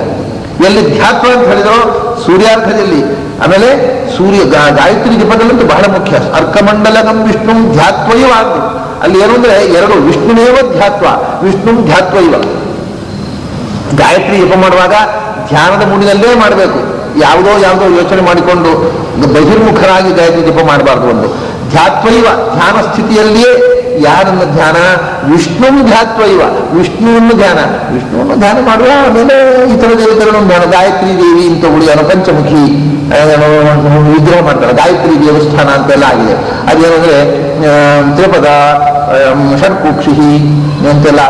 ಎಲ್ಲಿ ಧ್ಯಾತ್ವ ಅಂತ ಹೇಳಿದ್ರು ಸೂರ್ಯಾರ್ಘದಲ್ಲಿ, ಆಮೇಲೆ ಗಾಯತ್ರಿ ಜಪದಲ್ಲಂತೂ ಬಹಳ ಮುಖ್ಯ. ಅರ್ಕಮಂಡಲಗಂ ವಿಷ್ಣು ಧ್ಯಾತ್ವೈವ ಅಂದ್ರು. ಅಲ್ಲಿ ಏನು ಅಂದ್ರೆ ಎರಡು, ವಿಷ್ಣುನೇವ ಧ್ಯಾತ್ವ, ವಿಷ್ಣು ಧ್ಯಾತ್ವೈವ. ಗಾಯತ್ರಿ ಜಪ ಮಾಡುವಾಗ ಧ್ಯಾನದ ಮೂಡಿನಲ್ಲೇ ಮಾಡಬೇಕು. ಯಾವುದೋ ಯೋಚನೆ ಮಾಡಿಕೊಂಡು ಬಹಿರ್ಮುಖರಾಗಿ ಗಾಯತ್ರಿ ಜಪ ಮಾಡಬಾರ್ದು. ಒಂದು ಧ್ಯಾತ್ವೈವ, ಧ್ಯಾನ ಸ್ಥಿತಿಯಲ್ಲಿಯೇ. ಯಾರನ್ನ ಧ್ಯಾನ? ವಿಷ್ಣು ಧ್ಯಾತ್ವೈವ, ವಿಷ್ಣುವನ್ನು ಧ್ಯಾನ. ವಿಷ್ಣುವನ್ನು ಧ್ಯಾನ ಮಾಡುವ, ಆಮೇಲೆ ಇತರ ದೇವತೆಗಳನ್ನು ಧ್ಯಾನ. ಗಾಯತ್ರಿ ದೇವಿ ಅಂತ ಉಳಿಯೋನು ಪಂಚಮುಖಿ ವಿಗ್ರಹ ಮಾಡ್ತಾರೆ. ಗಾಯತ್ರಿ ದೇವಸ್ಥಾನ ಅಂತೆಲ್ಲ ಆಗಿದೆ. ಅದೇನಂದ್ರೆ ತ್ರಿಪದ, ಷಡ್ಕುಕ್ಷಿ ಅಂತೆಲ್ಲ,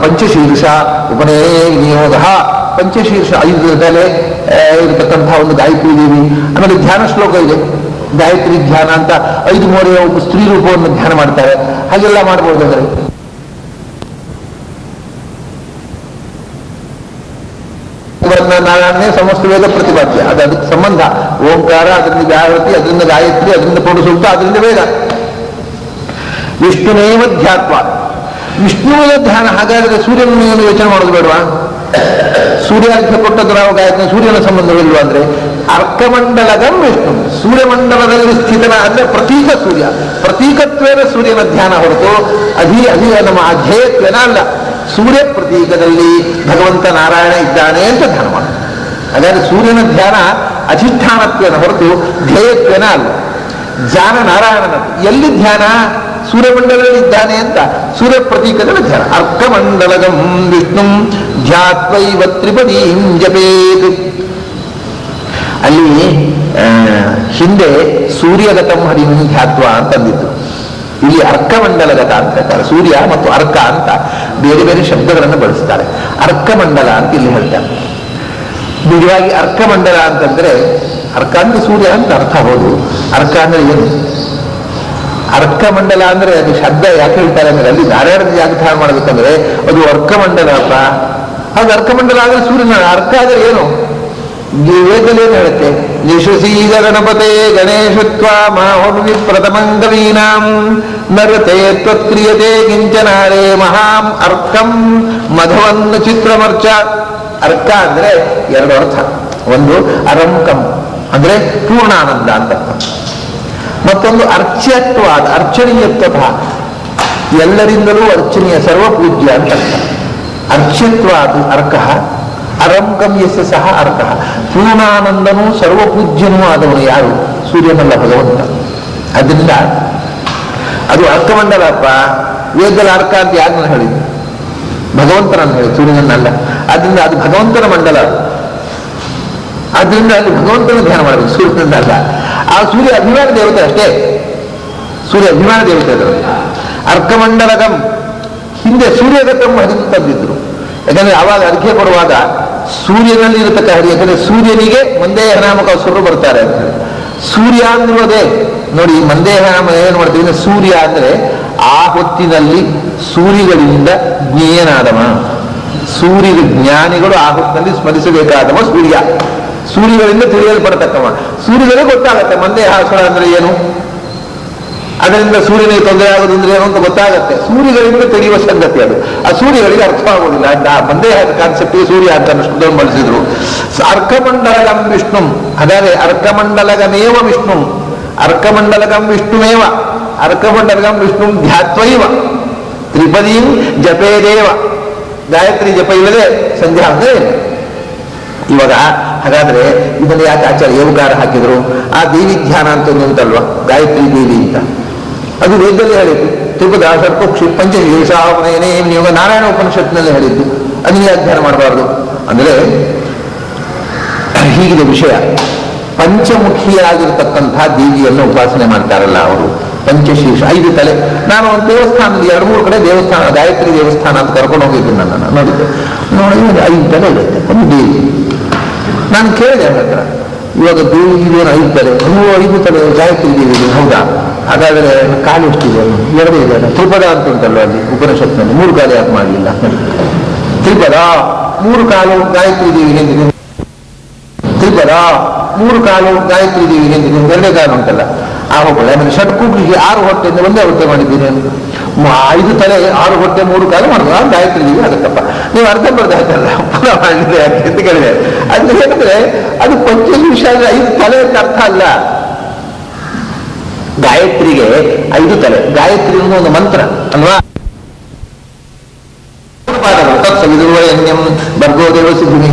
ಪಂಚಶೀರ್ಷ, ಉಪನಯನೇ ನಿಯೋಗ, ಪಂಚಶೀರ್ಷ 5 ತಲೆ ಇರತಕ್ಕಂತಹ ಒಂದು ಗಾಯತ್ರಿ ದೇವಿ. ಆಮೇಲೆ ಧ್ಯಾನ ಶ್ಲೋಕ ಇದೆ, ಗಾಯತ್ರಿ ಧ್ಯಾನ ಅಂತ 5 ಮೋರೆಯ ಒಬ್ಬ ಸ್ತ್ರೀ ರೂಪವನ್ನು ಧ್ಯಾನ ಮಾಡ್ತಾರೆ. ಹಾಗೆಲ್ಲ ಮಾಡಬಹುದು. ಅಂದರೆ ನಾರಾಯಣನೇ ಸಮಸ್ತ ವೇದ ಪ್ರತಿಪಾದ್ಯ. ಅದಕ್ಕೆ ಸಂಬಂಧ ಓಂಕಾರ, ಅದರಿಂದ ಜಾಗೃತಿ, ಅದರಿಂದ ಗಾಯತ್ರಿ, ಅದರಿಂದ ಪೌರುಷೂಕ್ತ, ಅದರಿಂದ ವೇದ. ವಿಷ್ಣುನೇವ ಧ್ಯಾತ್ವ, ವಿಷ್ಣುವಿನ ಧ್ಯಾನ. ಹಾಗಾದರೆ ಸೂರ್ಯನ ಯೋಚನೆ ಮಾಡೋದು ಬೇಡವಾ? ಸೂರ್ಯಾರ್ಘ್ಯ ಕೊಟ್ಟದ್ದು ನಾವು ಗಾಯತ್ರಿ, ಸೂರ್ಯನ ಸಂಬಂಧವಿಲ್ವಾ? ಅಂದ್ರೆ ಅರ್ಕಮಂಡಲಗಂ ವಿಷ್ಣು, ಸೂರ್ಯಮಂಡಲದಲ್ಲಿ ಸ್ಥಿತನ ಅಂದ್ರೆ ಪ್ರತೀಕ ಸೂರ್ಯ. ಪ್ರತೀಕತ್ವೇನ ಸೂರ್ಯನ ಧ್ಯಾನ ಹೊರತು ನಮ್ಮ ಅಧ್ಯೇಯತ್ವೇನ ಅಲ್ಲ. ಸೂರ್ಯ ಪ್ರತೀಕದಲ್ಲಿ ಭಗವಂತ ನಾರಾಯಣ ಇದ್ದಾನೆ ಅಂತ ಧ್ಯಾನ ಮಾಡು. ಹಾಗಾದ್ರೆ ಸೂರ್ಯನ ಧ್ಯಾನ ಅಧಿಷ್ಠಾನತ್ವೇನ ಹೊರತು ಧ್ಯೇಯತ್ವೇನ ಅಲ್ಲ. ಧ್ಯಾನ ನಾರಾಯಣನದ್ದು. ಎಲ್ಲಿ ಧ್ಯಾನ? ಸೂರ್ಯಮಂಡಲದಲ್ಲಿ ಇದ್ದಾನೆ ಅಂತ ಸೂರ್ಯ ಪ್ರತೀಕದಲ್ಲಿ ಧ್ಯಾನ. ಅರ್ಕಮಂಡಲಗಂ ವಿಷ್ಣು ಧ್ಯಾತ್ವೈವ ತ್ರಿಪದೀಂ ಜಪೇತ್. ಅಲ್ಲಿ ಹಿಂದೆ ಸೂರ್ಯಗತಂ ಹರಿಂ ಧ್ಯಾತ್ವ ಅಂತಂದಿತ್ತು. ಇಲ್ಲಿ ಅರ್ಕಮಂಡಲಗತ ಅಂತ ಹೇಳ್ತಾರೆ. ಸೂರ್ಯ ಮತ್ತು ಅರ್ಕ ಅಂತ ಬೇರೆ ಬೇರೆ ಶಬ್ದಗಳನ್ನು ಬಳಸ್ತಾರೆ. ಅರ್ಕಮಂಡಲ ಅಂತ ಇಲ್ಲಿ ಹೇಳ್ತಾರೆ. ನಿಜವಾಗಿ ಅರ್ಕಮಂಡಲ ಅಂತಂದ್ರೆ ಅರ್ಕ ಅಂದ್ರೆ ಸೂರ್ಯ ಅಂತ ಅರ್ಥ. ಹೌದು, ಅರ್ಕ ಅಂದ್ರೆ ಏನು? ಅರ್ಕಮಂಡಲ ಅಂದ್ರೆ ಅದು ಶಬ್ದ ಯಾಕೆ ಹೇಳ್ತಾರೆ ಅಂದ್ರೆ ಅಲ್ಲಿ ನಾರಾಯಣದ ಯಾಕೆ ಧ್ಯಾನ ಮಾಡ್ಬೇಕಂದ್ರೆ ಅದು ಅರ್ಕಮಂಡಲ ಅಪ್ಪ. ಅದು ಅರ್ಕಮಂಡಲ ಆದ್ರೆ ಸೂರ್ಯನ ಅರ್ಕ ಆದ್ರೆ ಏನು? ವೇದದಲ್ಲಿ ಏನು ಹೇಳುತ್ತೆ? ನಿಶುಸೀದ ಗಣಪತೆ ಗಣೇಶತ್ವ ಮಾಹೋರ್ವಿ ಪ್ರಥಮಂಗವೀನಾಂ ನರತೆ ತ್ವತ್ಕ್ರಿಯತೆ ಕಿಂಚನಾರೇ ಮಹಾಂ ಅರ್ಕಂ ಮಧವನ್ನ ಚಿತ್ರಮರ್ಚ. ಅರ್ಕ ಅಂದ್ರೆ ಎರಡು ಅರ್ಥ. ಒಂದು ಅರಂಕಂ ಅಂದ್ರೆ ಪೂರ್ಣಾನಂದ ಅಂತ ಅರ್ಥ. ಮತ್ತೊಂದು ಅರ್ಚ್ಯತ್ವ, ಅರ್ಚನೀಯತ್ವ, ಎಲ್ಲರಿಂದಲೂ ಅರ್ಚನೀಯ, ಸರ್ವಪೂಜ್ಯ ಅಂತ ಅರ್ಥ. ಅರ್ಚ್ಯತ್ವ ಅದು ಅರ್ಕ. ಅರಂಕಂ ಯಸ್ಯ ಸಹ ಅರ್ಕ. ಪೂರ್ಣಾನಂದನೂ ಸರ್ವಪೂಜ್ಯನೂ ಆದವನು ಯಾರು? ಸೂರ್ಯನಲ್ಲ, ಭಗವಂತ. ಅದರಿಂದ ಅದು ಅರ್ಕಮಂಡಲಪ್ಪ. ವೇದದಲ್ಲಿ ಅರ್ಕ ಅಂತ ಯಾರನ್ನ ಹೇಳಿದ್ದು? ಭಗವಂತನನ್ನು ಹೇಳಿ, ಸೂರ್ಯನನ್ನಲ್ಲ. ಅದರಿಂದ ಅದು ಭಗವಂತನ ಮಂಡಲ. ಆದ್ರಿಂದ ಅಲ್ಲಿ ಭಗವಂತನ ಧ್ಯಾನ ಮಾಡಬೇಕು, ಸೂರ್ಯನಲ್ಲ. ಆ ಸೂರ್ಯ ಅಭಿಮಾನ ದೇವತೆ ಅಷ್ಟೇ. ಸೂರ್ಯ ಅಭಿಮಾನ ದೇವತೆ ಅದರಲ್ಲಿ. ಅರ್ಕಮಂಡಲಗಂ ಹಿಂದೆ ಸೂರ್ಯಗತಂ ಹರಿದು ತಂದಿದ್ರು. ಯಾಕಂದ್ರೆ ಆವಾಗ ಅರ್ಘ್ಯ ಕೊಡುವಾಗ ಸೂರ್ಯನಲ್ಲಿ ಇರತಕ್ಕ ಹರಿ. ಯಾಕಂದ್ರೆ ಸೂರ್ಯನಿಗೆ ಮಂದೇಹ ನಾಮಕ ಸುರು ಬರ್ತಾರೆ ಅಂತ ಹೇಳಿ. ಸೂರ್ಯ ಅಂದಿರೋದೇ ನೋಡಿ. ಮಂದೇಹ ನಾಮ ಏನ್ ಮಾಡ್ತೀವಿ? ಸೂರ್ಯ ಅಂದ್ರೆ ಆ ಹೊತ್ತಿನಲ್ಲಿ ಸೂರ್ಯಗಳಿಂದ ಜ್ಞೇಯನಾದವ. ಸೂರ್ಯ ಜ್ಞಾನಿಗಳು ಆ ಹೊತ್ತಿನಲ್ಲಿ ಸ್ಮರಿಸಬೇಕಾದವ ಸೂರ್ಯ. ಸೂರ್ಯಗಳಿಂದ ತಿಳಿಯಲ್ಪಡತಕ್ಕವ. ಸೂರ್ಯಗಳೇ ಗೊತ್ತಾಗತ್ತೆ ಮಂದೇಹಾಸುರ ಅಂದ್ರೆ ಏನು, ಅದರಿಂದ ಸೂರ್ಯನಿಗೆ ತೊಂದರೆ ಆಗೋದು ಅಂದ್ರೆ ಏನು ಅಂತ ಗೊತ್ತಾಗತ್ತೆ. ಸೂರ್ಯಗಳಿಂದ ತಿಳಿಯುವ ಸಂಗತಿ ಅದು. ಆ ಸೂರ್ಯಗಳಿಗೆ ಅರ್ಥವಾಗುವುದಿಲ್ಲ. ಮಂದೇಹ ಕಾನ್ಸೆಪ್ಟ್ಗೆ ಸೂರ್ಯ ಅಂತ ಅನುಷ್ಠಾನ ಬಳಸಿದ್ರು. ಅರ್ಕಮಂಡಲಗಂ ವಿಷ್ಣು. ಹಾಗಾದ್ರೆ ಅರ್ಕಮಂಡಲಗಮೇವ ವಿಷ್ಣು. ಅರ್ಕಮಂಡಲಗಂ ವಿಷ್ಣುಮೇವ. ಅರ್ಕಮಂಡಲಗಂ ವಿಷ್ಣು ಧ್ಯಾತ್ವೈವ ತ್ರಿಪದೀಂ ಜಪೇದೇವ. ಗಾಯತ್ರಿ ಜಪ ಇಲ್ಲದೆ ಸಂಧ್ಯಾ ಅಂದ್ರೆ ಇವಾಗ. ಹಾಗಾದ್ರೆ ಇದನ್ನು ಯಾಕೆ ಆಚಾರ್ಯ ಯೋಗಕಾರ ಹಾಕಿದ್ರು? ಆ ದೇವಿ ಧ್ಯಾನ ಅಂತ ಒಂದು ಉಂಟಲ್ವಾ, ಗಾಯತ್ರಿ ದೇವಿ ಅಂತ, ಅದು ವೇದದಲ್ಲಿ ಹೇಳಿದ್ದು. ತ್ರಿಪದ ಷಟ್ಪಕ್ಷಿ ಪಂಚಶೀರ್ಷಾವನೇನೇ ಯೋಗ ನಾರಾಯಣ ಉಪನಿಷತ್ನಲ್ಲಿ ಹೇಳಿದ್ದು. ಅದನ್ನ ಯಾಕೆ ಧ್ಯಾನ ಮಾಡಬಾರ್ದು ಅಂದ್ರೆ ಹೀಗಿದೆ ವಿಷಯ. ಪಂಚಮುಖಿಯಾಗಿರ್ತಕ್ಕಂಥ ದೇವಿಯನ್ನು ಉಪಾಸನೆ ಮಾಡ್ತಾರಲ್ಲ ಅವರು. ಪಂಚಶೀರ್ಷ 5 ತಲೆ. ನಾನು ಒಂದು ದೇವಸ್ಥಾನದಲ್ಲಿ 2-3 ಕಡೆ ದೇವಸ್ಥಾನ, ಗಾಯತ್ರಿ ದೇವಸ್ಥಾನ ಅಂತ ಕರ್ಕೊಂಡು ಹೋಗಿದ್ದು. ನನ್ನನ್ನು ನೋಡಿದ್ದೆ. ನೋಡಿ 5 ತಲೆ ಇರುತ್ತೆ ಒಂದು ದೇವಿ. ನಾನು ಕೇಳಿದೆ ಅವ್ರ ಹತ್ರ, ಇವಾಗ ದೇವಿ ಇದೇನು 5 ತಲೆ? 5 ತಲೆ ಗಾಯತ್ರಿ ದೇವಿ ಇದೆ. ಹೌದಾ? ಹಾಗಾದ್ರೆ ಕಾಲು ಎಷ್ಟಿದೆ? 2 ಇದೆ. ತ್ರಿಪದ ಅಂತ ಉಂಟಲ್ವ ಅಲ್ಲಿ ಉಪನಿಷತ್ನಲ್ಲಿ, 3 ಕಾಲು ಯಾಕೆ ಮಾಡಲಿಲ್ಲ? ತ್ರಿಪದ 3 ಕಾಲು ಗಾಯತ್ರಿ ದೇವಿ ಹೇಗಿದೆ? ತ್ರಿಪದ 3 ಕಾಲು ಗಾಯತ್ರಿ ದೇವಿ ಹೇಗಿದೆ? 2 ಕಾಲು ಉಂಟಲ್ಲ. ಹೋಗಲ್ಲ. ಆಮೇಲೆ ಷಟ್ಕೂಟಿಗೆ 6 ಹೊಟ್ಟೆಯಿಂದ ಒಂದೇ ಹೊಟ್ಟೆ ಮಾಡಿದ್ದೀನಿ. 5 ತಲೆ 6 ಹೊಟ್ಟೆ 3 ಕಾಲು ಮಾಡಿದ್ರು. ಆ ಗಾಯತ್ರಿ ದೇವಿ ಆಗುತ್ತಪ್ಪ. ನೀವು ಅರ್ಥ ಬರ್ದಾಯ್ತಲ್ಲ, ಪುನಃ ಮಾಡಿದ್ರೆ ಯಾಕೆ ಅಂತ ಕೇಳಿದೆ. ಅದು ಏನಂದ್ರೆ ಅದು ಪಂಚಶೀರ್ಷ 5 ತಲೆ ಅಂತ ಅರ್ಥ ಅಲ್ಲ. ಗಾಯತ್ರಿಗೆ 5 ತಲೆ. ಗಾಯತ್ರಿ ಅನ್ನೋ ಒಂದು ಮಂತ್ರ ಅಲ್ವಾ? ತತ್ಸವಿದುರ್ವಯನ್ಯಂ ಭರ್ಗೋ ದೇವಸಿ ಭೂಮಿ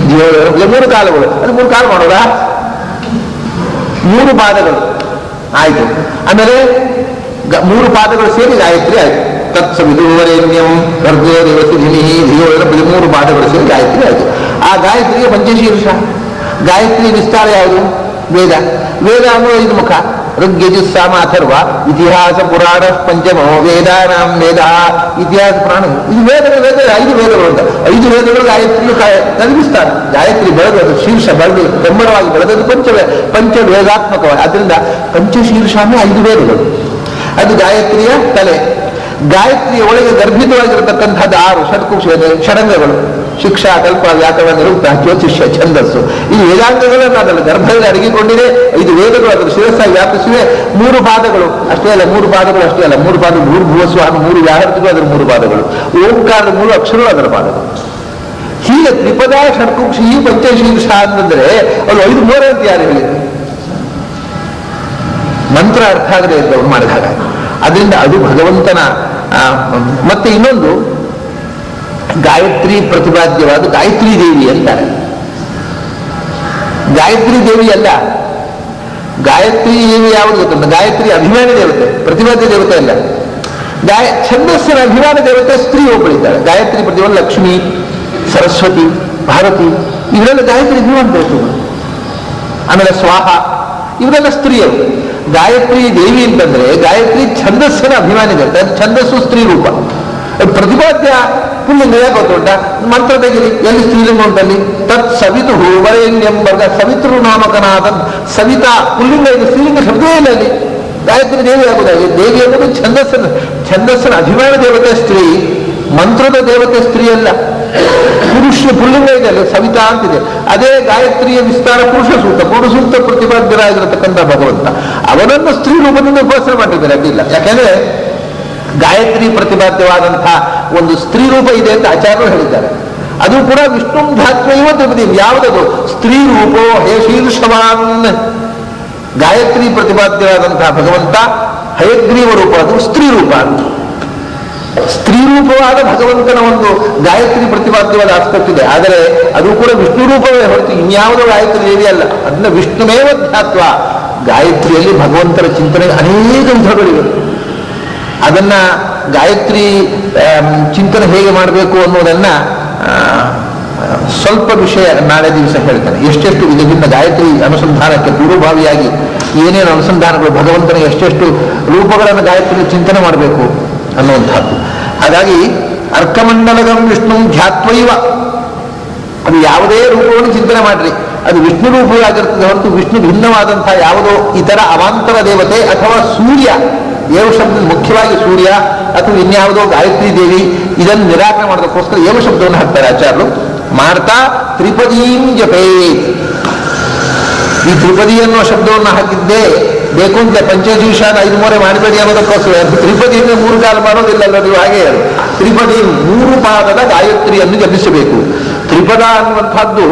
ಜೀವ 3 ಕಾಲುಗಳು. ಅದು 3 ಕಾಲು ಮಾಡೋದಾ? 3 ಪಾದಗಳು ಆಯ್ತು. ಆಮೇಲೆ 3 ಪಾದಗಳು ಸೇರಿ ಗಾಯತ್ರಿ ಆಯ್ತು. ತತ್ಸವಿದುರ್ವರೆಣ್ಯಂ ಭರ್ಗೋ ದೇವಸಿ ಭೂಮಿ ಜೀವ 3 ಪಾದಗಳು ಸೇರಿ ಗಾಯತ್ರಿ ಆಯ್ತು. ಆ ಗಾಯತ್ರಿಗೆ ಪಂಚಶೀರ್ಷ. ಗಾಯತ್ರಿ ವಿಸ್ತಾರ ಯಾವುದು? ವೇದ. ವೇದ ಅನ್ನೋ 5 ಮುಖ. ಋಗ್ಯಜುಃ ಸಾಮ ಅಥರ್ವ ಇತಿಹಾಸ ಪುರಾಣ ಪಂಚಮೋ ವೇದಾನಾಂ ವೇದ. ಇತಿಹಾಸ ಪುರಾಣ ಇದು ವೇದಗಳು. 5 ವೇದಗಳು ಅಂತ. 5 ವೇದಗಳು ಗಾಯತ್ರಿ ನದಿಸ್ತಾರೆ. ಗಾಯತ್ರಿ ಬೆಳೆದದು ಶೀರ್ಷ ಬೆಳೆದು ಬೆಂಬಲವಾಗಿ ಬೆಳೆದದ್ದು ಪಂಚ ವೇದಾತ್ಮಕವಾಗಿ. ಅದರಿಂದ ಪಂಚಶೀರ್ಷ ಅಂದ್ರೆ 5 ವೇದಗಳು. ಅದು ಗಾಯತ್ರಿಯ ತಲೆ. ಗಾಯತ್ರಿಯ ಒಳಗೆ ಗರ್ಭಿತವಾಗಿರತಕ್ಕಂಥದ್ದು 6 ಷಟ್ಕುಕ್ಷ ಷಡಂಗಗಳು. ಶಿಕ್ಷಾ, ಕಲ್ಪ, ವ್ಯಾಕರಣ, ನಿರುಕ್ತ, ಜ್ಯೋತಿಷ್ಯ, ಛಂದಸ್ಸು. ಈ ವೇದಾಂಗಗಳನ್ನು ಅದರಲ್ಲಿ ಗರ್ಭದಲ್ಲಿ ಅಡಗಿಕೊಂಡಿದೆ. 5 ವೇದಗಳು ಅದರ ಶಿರಸ್ಸಾಗಿ ವ್ಯಾಪಿಸಿವೆ. 3 ಪಾದಗಳು ಅಷ್ಟೇ ಅಲ್ಲ. 3 ಪಾದಗಳು ಅಷ್ಟೇ ಅಲ್ಲ. 3 ಪಾದಗಳು ಭೂರ್ಭುವಸ್ವಾಹ 3 ವ್ಯಾಹೃತಿಗಳು ಅದರ 3 ಪಾದಗಳು. ಓಂಕಾರದ 3 ಅಕ್ಷರಗಳು ಅದರ ಪಾದಗಳು. ಹೀಗೆ ತ್ರಿಪದ ಷಟ್ಕುಕ್ಷಿ ಪಂಚಶೀರ್ಷ ಅಂತಂದ್ರೆ ಅದು 5 ಮೂರೇ ಅಂತ ಯಾರು ಹೇಳಿದ್ರು? ಮಂತ್ರ ಅರ್ಥ ಆಗದೆ ಇದ್ದವ್ರು ಮಾಡಿದಾಗ. ಅದರಿಂದ ಅದು ಭಗವಂತನ. ಮತ್ತೆ ಇನ್ನೊಂದು ಗಾಯತ್ರಿ ಪ್ರತಿಪಾದ್ಯವಾದ ಗಾಯತ್ರಿ ದೇವಿ ಅಂತಾರೆ. ಗಾಯತ್ರಿ ದೇವಿ ಅಲ್ಲ, ಗಾಯತ್ರಿ ದೇವಿ ಯಾವುದು ಗೊತ್ತುಂಟ? ಗಾಯತ್ರಿ ಅಭಿಮಾನಿ ದೇವತೆ, ಪ್ರತಿಪಾದ್ಯ ದೇವತೆ ಅಲ್ಲ. ಛಂದಸ್ಸಿನ ಅಭಿಮಾನ ದೇವತೆ ಸ್ತ್ರೀ ಒಬ್ಬಳಿದ್ದಾಳೆ. ಗಾಯತ್ರಿ ಪ್ರತಿಪಾದ ಲಕ್ಷ್ಮಿ, ಸರಸ್ವತಿ, ಭಾರತಿ ಇವರೆಲ್ಲ ಗಾಯತ್ರಿ ಅಭಿಮಾನ ದೇವತೆಗಳು. ಆಮೇಲೆ ಸ್ವಾಹ ಇವರೆಲ್ಲ ಸ್ತ್ರೀಯರು. ಗಾಯತ್ರಿ ದೇವಿ ಅಂತಂದ್ರೆ ಗಾಯತ್ರಿ ಛಂದಸ್ಸಿನ ಅಭಿಮಾನಿ ದೇವತೆ. ಅದು ಛಂದಸ್ಸು ಸ್ತ್ರೀ ರೂಪ. ಪ್ರತಿಪಾದ್ಯ ಪುಲ್ಲಿಂಗ ಯಾಕೆ ಗೊತ್ತುಂಟ? ಮಂತ್ರ ತೆಗಿರಿ, ಎಲ್ಲಿ ಸ್ತ್ರೀಲಿಂಗ ಉಂಟಲ್ಲಿ? ತತ್ ಸವಿತು ವರೆಣ್ಯಂಬರ್ಗ ಸವಿತೃ ನಾಮಕನಾದ ಸವಿತಾ ಪುಲ್ಲಿಂಗ, ಇದು ಸ್ತ್ರೀಲಿಂಗ ಶಬ್ದವೇ ಇಲ್ಲ ಅಲ್ಲಿ. ಗಾಯತ್ರಿ ದೇವಿ ಆಗುದಾಗಿ. ದೇವಿ ಅನ್ನೋದು ಛಂದಸ್ಸಿನ ಅಭಿಮಾನ ದೇವತೆ ಸ್ತ್ರೀ, ಮಂತ್ರದ ದೇವತೆ ಸ್ತ್ರೀ ಅಲ್ಲ. ಪುರುಷ ಪುಲ್ಲಿಂಗ ಇದೆ ಅಲ್ಲ, ಸವಿತಾ ಅಂತಿದೆ. ಅದೇ ಗಾಯತ್ರಿಯ ವಿಸ್ತಾರ ಪುರುಷ ಸೂಕ್ತ ಪ್ರತಿಪಾದ್ಯರಾಗಿರತಕ್ಕಂಥ ಭಗವಂತ ಅವನನ್ನು ಸ್ತ್ರೀ ರೂಪದಿಂದ ಉಪಾಸನೆ ಮಾಡಿದ್ದಾರೆ. ಅಡ್ಡಿಲ್ಲ. ಯಾಕೆಂದ್ರೆ ಗಾಯತ್ರಿ ಪ್ರತಿಪಾದ್ಯವಾದಂತಹ ಒಂದು ಸ್ತ್ರೀ ರೂಪ ಇದೆ ಅಂತ ಆಚಾರ್ಯರು ಹೇಳಿದ್ದಾರೆ. ಅದು ಕೂಡ ವಿಷ್ಣು ಧಾತ್ವೈವ ತ್ರಿಪದಿ. ಯಾವುದದು? ಸ್ತ್ರೀ ರೂಪೋ ಹೇ ಶೀರ್ಷವಾನ್. ಗಾಯತ್ರಿ ಪ್ರತಿಪಾದ್ಯವಾದಂತಹ ಭಗವಂತ ಹಯಗ್ರೀವ ರೂಪ, ಅದು ಸ್ತ್ರೀ ರೂಪ. ಸ್ತ್ರೀ ರೂಪವಾದ ಭಗವಂತನ ಒಂದು ಗಾಯತ್ರಿ ಪ್ರತಿಪಾದ್ಯವಾದ ಆಸ್ಪೆಕ್ಟ್ ಇದೆ. ಆದರೆ ಅದು ಕೂಡ ವಿಷ್ಣು ರೂಪವೇ ಹೊರತು ಇನ್ಯಾವುದೋ ಗಾಯತ್ರಿ ದೇವಿ ಅಲ್ಲ. ಅದನ್ನ ವಿಷ್ಣುಮೇವ ಧ್ಯಾತ್ವ. ಗಾಯತ್ರಿಯಲ್ಲಿ ಭಗವಂತನ ಚಿಂತನೆ ಅನೇಕ ವಿಧಗಳಿವೆ. ಅದನ್ನ ಗಾಯತ್ರಿ ಚಿಂತನೆ ಹೇಗೆ ಮಾಡಬೇಕು ಅನ್ನೋದನ್ನ ಸ್ವಲ್ಪ ವಿಷಯ ನಾಳೆ ದಿವಸ ಹೇಳ್ತಾನೆ. ಎಷ್ಟೆಷ್ಟು ವಿಧದಿಂದ ಗಾಯತ್ರಿ ಅನುಸಂಧಾನಕ್ಕೆ ಪೂರ್ವಭಾವಿಯಾಗಿ ಏನೇನು ಅನುಸಂಧಾನಗಳು, ಭಗವಂತನಿಗೆ ಎಷ್ಟೆಷ್ಟು ರೂಪಗಳನ್ನು ಗಾಯತ್ರಿ ಚಿಂತನೆ ಮಾಡಬೇಕು ಅನ್ನುವಂಥದ್ದು. ಹಾಗಾಗಿ ಅರ್ಕಮಂಡಲಗಂ ವಿಷ್ಣು ಧ್ಯಾತ್ವೈವ. ಅದು ಯಾವುದೇ ರೂಪವನ್ನು ಚಿಂತನೆ ಮಾಡ್ರಿ, ಅದು ವಿಷ್ಣು ರೂಪವಾಗಿರ್ತದೆ ಹೊರತು ವಿಷ್ಣು ಭಿನ್ನವಾದಂತಹ ಯಾವುದೋ ಇತರ ಅವಾಂತರ ದೇವತೆ ಅಥವಾ ಸೂರ್ಯ, ಏವ ಶಬ್ದ ಮುಖ್ಯವಾಗಿ ಸೂರ್ಯ ಅಥವಾ ಇನ್ಯಾವುದೋ ಗಾಯತ್ರಿ ದೇವಿ, ಇದನ್ನು ನಿರಾಕರಣೆ ಮಾಡೋದಕ್ಕೋಸ್ಕರ ಏವ ಶಬ್ದವನ್ನು ಹಾಕ್ತಾರೆ ಆಚಾರ್ಯರು. ಮಾಡ್ತಾ ತ್ರಿಪದೀಂ ಜಪೇತ್. ಈ ತ್ರಿಪದಿ ಅನ್ನುವ ಶಬ್ದವನ್ನು ಹಾಕಿದ್ದೇ ಬೇಕು ಅಂತ ಪಂಚಜೀಷಾನ 5 ಮೂರೆ ಮಾಡಬೇಡಿ ಅನ್ನೋದಕ್ಕೋಸ್ಕರ. ತ್ರಿಪದಿಯಿಂದ 3 ಕಾಲ ಮಾಡೋದಿಲ್ಲ ಅಲ್ಲ, ನೀವು ಹಾಗೆ ಹೇಳಿ. ತ್ರಿಪದಿ 3 ಪಾದದ ಗಾಯತ್ರಿಯನ್ನು ಜಪಿಸಬೇಕು. ತ್ರಿಪದ ಅನ್ನುವಂಥದ್ದು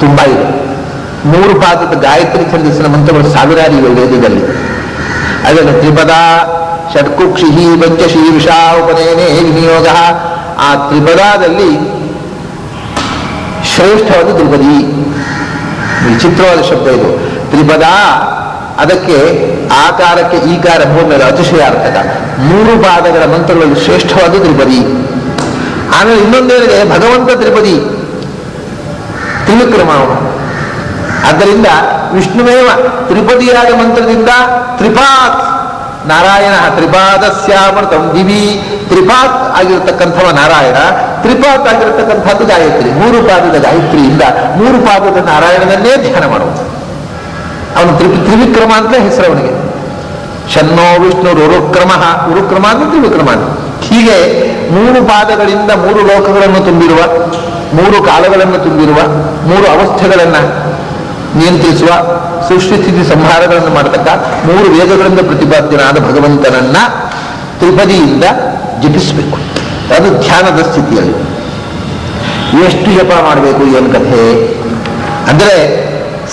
ತುಂಬಾ ಇದೆ. 3 ಪಾದದ ಗಾಯತ್ರಿ ಛಂದಸ್ಸಿನ ಮಂತ್ರಗಳು ಸಾವಿರಾರು ಇವೆ ವೇದದಲ್ಲಿ. ಅದನ್ನು ತ್ರಿಪದ ಷಟ್ಕುಕ್ಷಿ ಪಂಚಶೀ ವಿಷಾ ಉಪನಯನೇ ವಿನಿಯೋಗ. ಆ ತ್ರಿಪದಾದಲ್ಲಿ ಶ್ರೇಷ್ಠವಾದ ತ್ರಿಪದಿ. ವಿಚಿತ್ರವಾದ ಶಬ್ದ ಇದು ತ್ರಿಪದ. ಅದಕ್ಕೆ ಆಕಾರಕ್ಕೆ ಈಕಾರ ಮೂರನೇದು ಅತಿಶಯಾರ್ಥಕ. 3 ಪಾದಗಳ ಮಂತ್ರಗಳಲ್ಲಿ ಶ್ರೇಷ್ಠವಾದ ತ್ರಿಪದಿ. ಆಮೇಲೆ ಇನ್ನೊಂದೇನಿದೆ, ಭಗವಂತ ತ್ರಿಪದಿ, ತ್ರಿವಿಕ್ರಮ ಅವನು. ಆದ್ದರಿಂದ ವಿಷ್ಣುಮೇವ ತ್ರಿಪದಿಯಾದ ಮಂತ್ರದಿಂದ ತ್ರಿಪಾತ್ ನಾರಾಯಣ ತ್ರಿಪಾದಸ್ಯಾಮೃತಂ ದಿವಿ. ತ್ರಿಪಾತ್ ಆಗಿರತಕ್ಕಂಥವ ನಾರಾಯಣ, ತ್ರಿಪಾತ್ ಆಗಿರತಕ್ಕಂಥದ್ದು ಗಾಯತ್ರಿ. 3 ಪಾದದ ಗಾಯತ್ರಿಯಿಂದ 3 ಪಾದದ ನಾರಾಯಣನನ್ನೇ ಧ್ಯಾನ ಮಾಡುವುದು. ಅವನು ತ್ರಿವಿಕ್ರಮ ಅಂತ ಹೆಸರು ಅವನಿಗೆ. ಶನ್ನೋ ವಿಷ್ಣು ಉರುಕ್ರಮ. ಉರುಕ್ರಮ ಅಂದ್ರೆ ತ್ರಿವಿಕ್ರಮ. ಹೀಗೆ 3 ಪಾದಗಳಿಂದ 3 ಲೋಕಗಳನ್ನು ತುಂಬಿರುವ, 3 ಕಾಲಗಳನ್ನು ತುಂಬಿರುವ, 3 ಅವಸ್ಥೆಗಳನ್ನು ನಿಯಂತ್ರಿಸುವ, ಸೃಷ್ಟಿ ಸ್ಥಿತಿ ಸಂಹಾರಗಳನ್ನು ಮಾಡತಕ್ಕ 3 ವೇದಗಳಿಂದ ಪ್ರತಿಪಾದ್ಯನಾದ ಭಗವಂತನನ್ನ ತ್ರಿಪದಿಯಿಂದ ಜಪಿಸಬೇಕು. ಅದು ಧ್ಯಾನದ ಸ್ಥಿತಿಯಲ್ಲಿ. ಎಷ್ಟು ಜಪ ಮಾಡಬೇಕು, ಏನು ಕಥೆ ಅಂದ್ರೆ,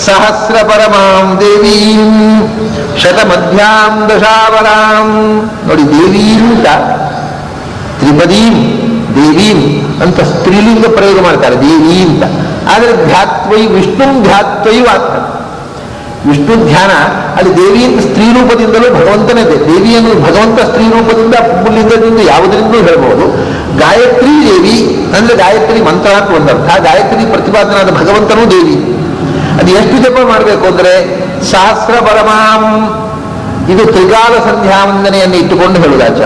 ಸಹಸ್ರ ಪರಮಾಂ ದೇವೀಂ ಶತಮಧ್ಯಾಂ ದಶಾವರಾಂ. ನೋಡಿ, ದೇವೀಂ ಅಂತ ತ್ರಿಪದೀಂ ದೇವೀಂ ಅಂತ ಸ್ತ್ರೀಲಿಂಗ ಪ್ರಯೋಗ ಮಾಡ್ತಾರೆ, ದೇವಿ ಅಂತ. ಆದರೆ ಧ್ಯಾತ್ವೈ ವಿಷ್ಣು ಧ್ಯಾತ್ವೈ ವಾಕ್ಯ. ವಿಷ್ಣು ಧ್ಯಾನ ಅಲ್ಲಿ ದೇವಿ ಅಂತ ಸ್ತ್ರೀ ರೂಪದಿಂದಲೂ ಭಗವಂತನೇ. ದೇವಿ ಅನ್ನೋದು ಭಗವಂತ ಸ್ತ್ರೀ ರೂಪದಿಂದ ಪುಲ್ಲಿಂಗದಿಂದ ಯಾವುದರಿಂದಲೂ ಹೇಳ್ಬೋದು. ಗಾಯತ್ರಿ ದೇವಿ ಅಂದ್ರೆ ಗಾಯತ್ರಿ ಮಂತ್ರ ಅಂತ ಒಂದರ್ಥ. ಗಾಯತ್ರಿ ಪ್ರತಿಪಾದನಾದ ಭಗವಂತನೂ ದೇವಿ. ಅದು ಎಷ್ಟು ಜಪ ಮಾಡಬೇಕು ಅಂದ್ರೆ, ಸಹಸ್ರ ಪರಮಾಂ. ಇದು ತ್ರಿಕಾಲ ಸಂಧ್ಯಾವಂದನೆಯನ್ನು ಇಟ್ಟುಕೊಂಡು ಹೇಳುವುದಾಚ.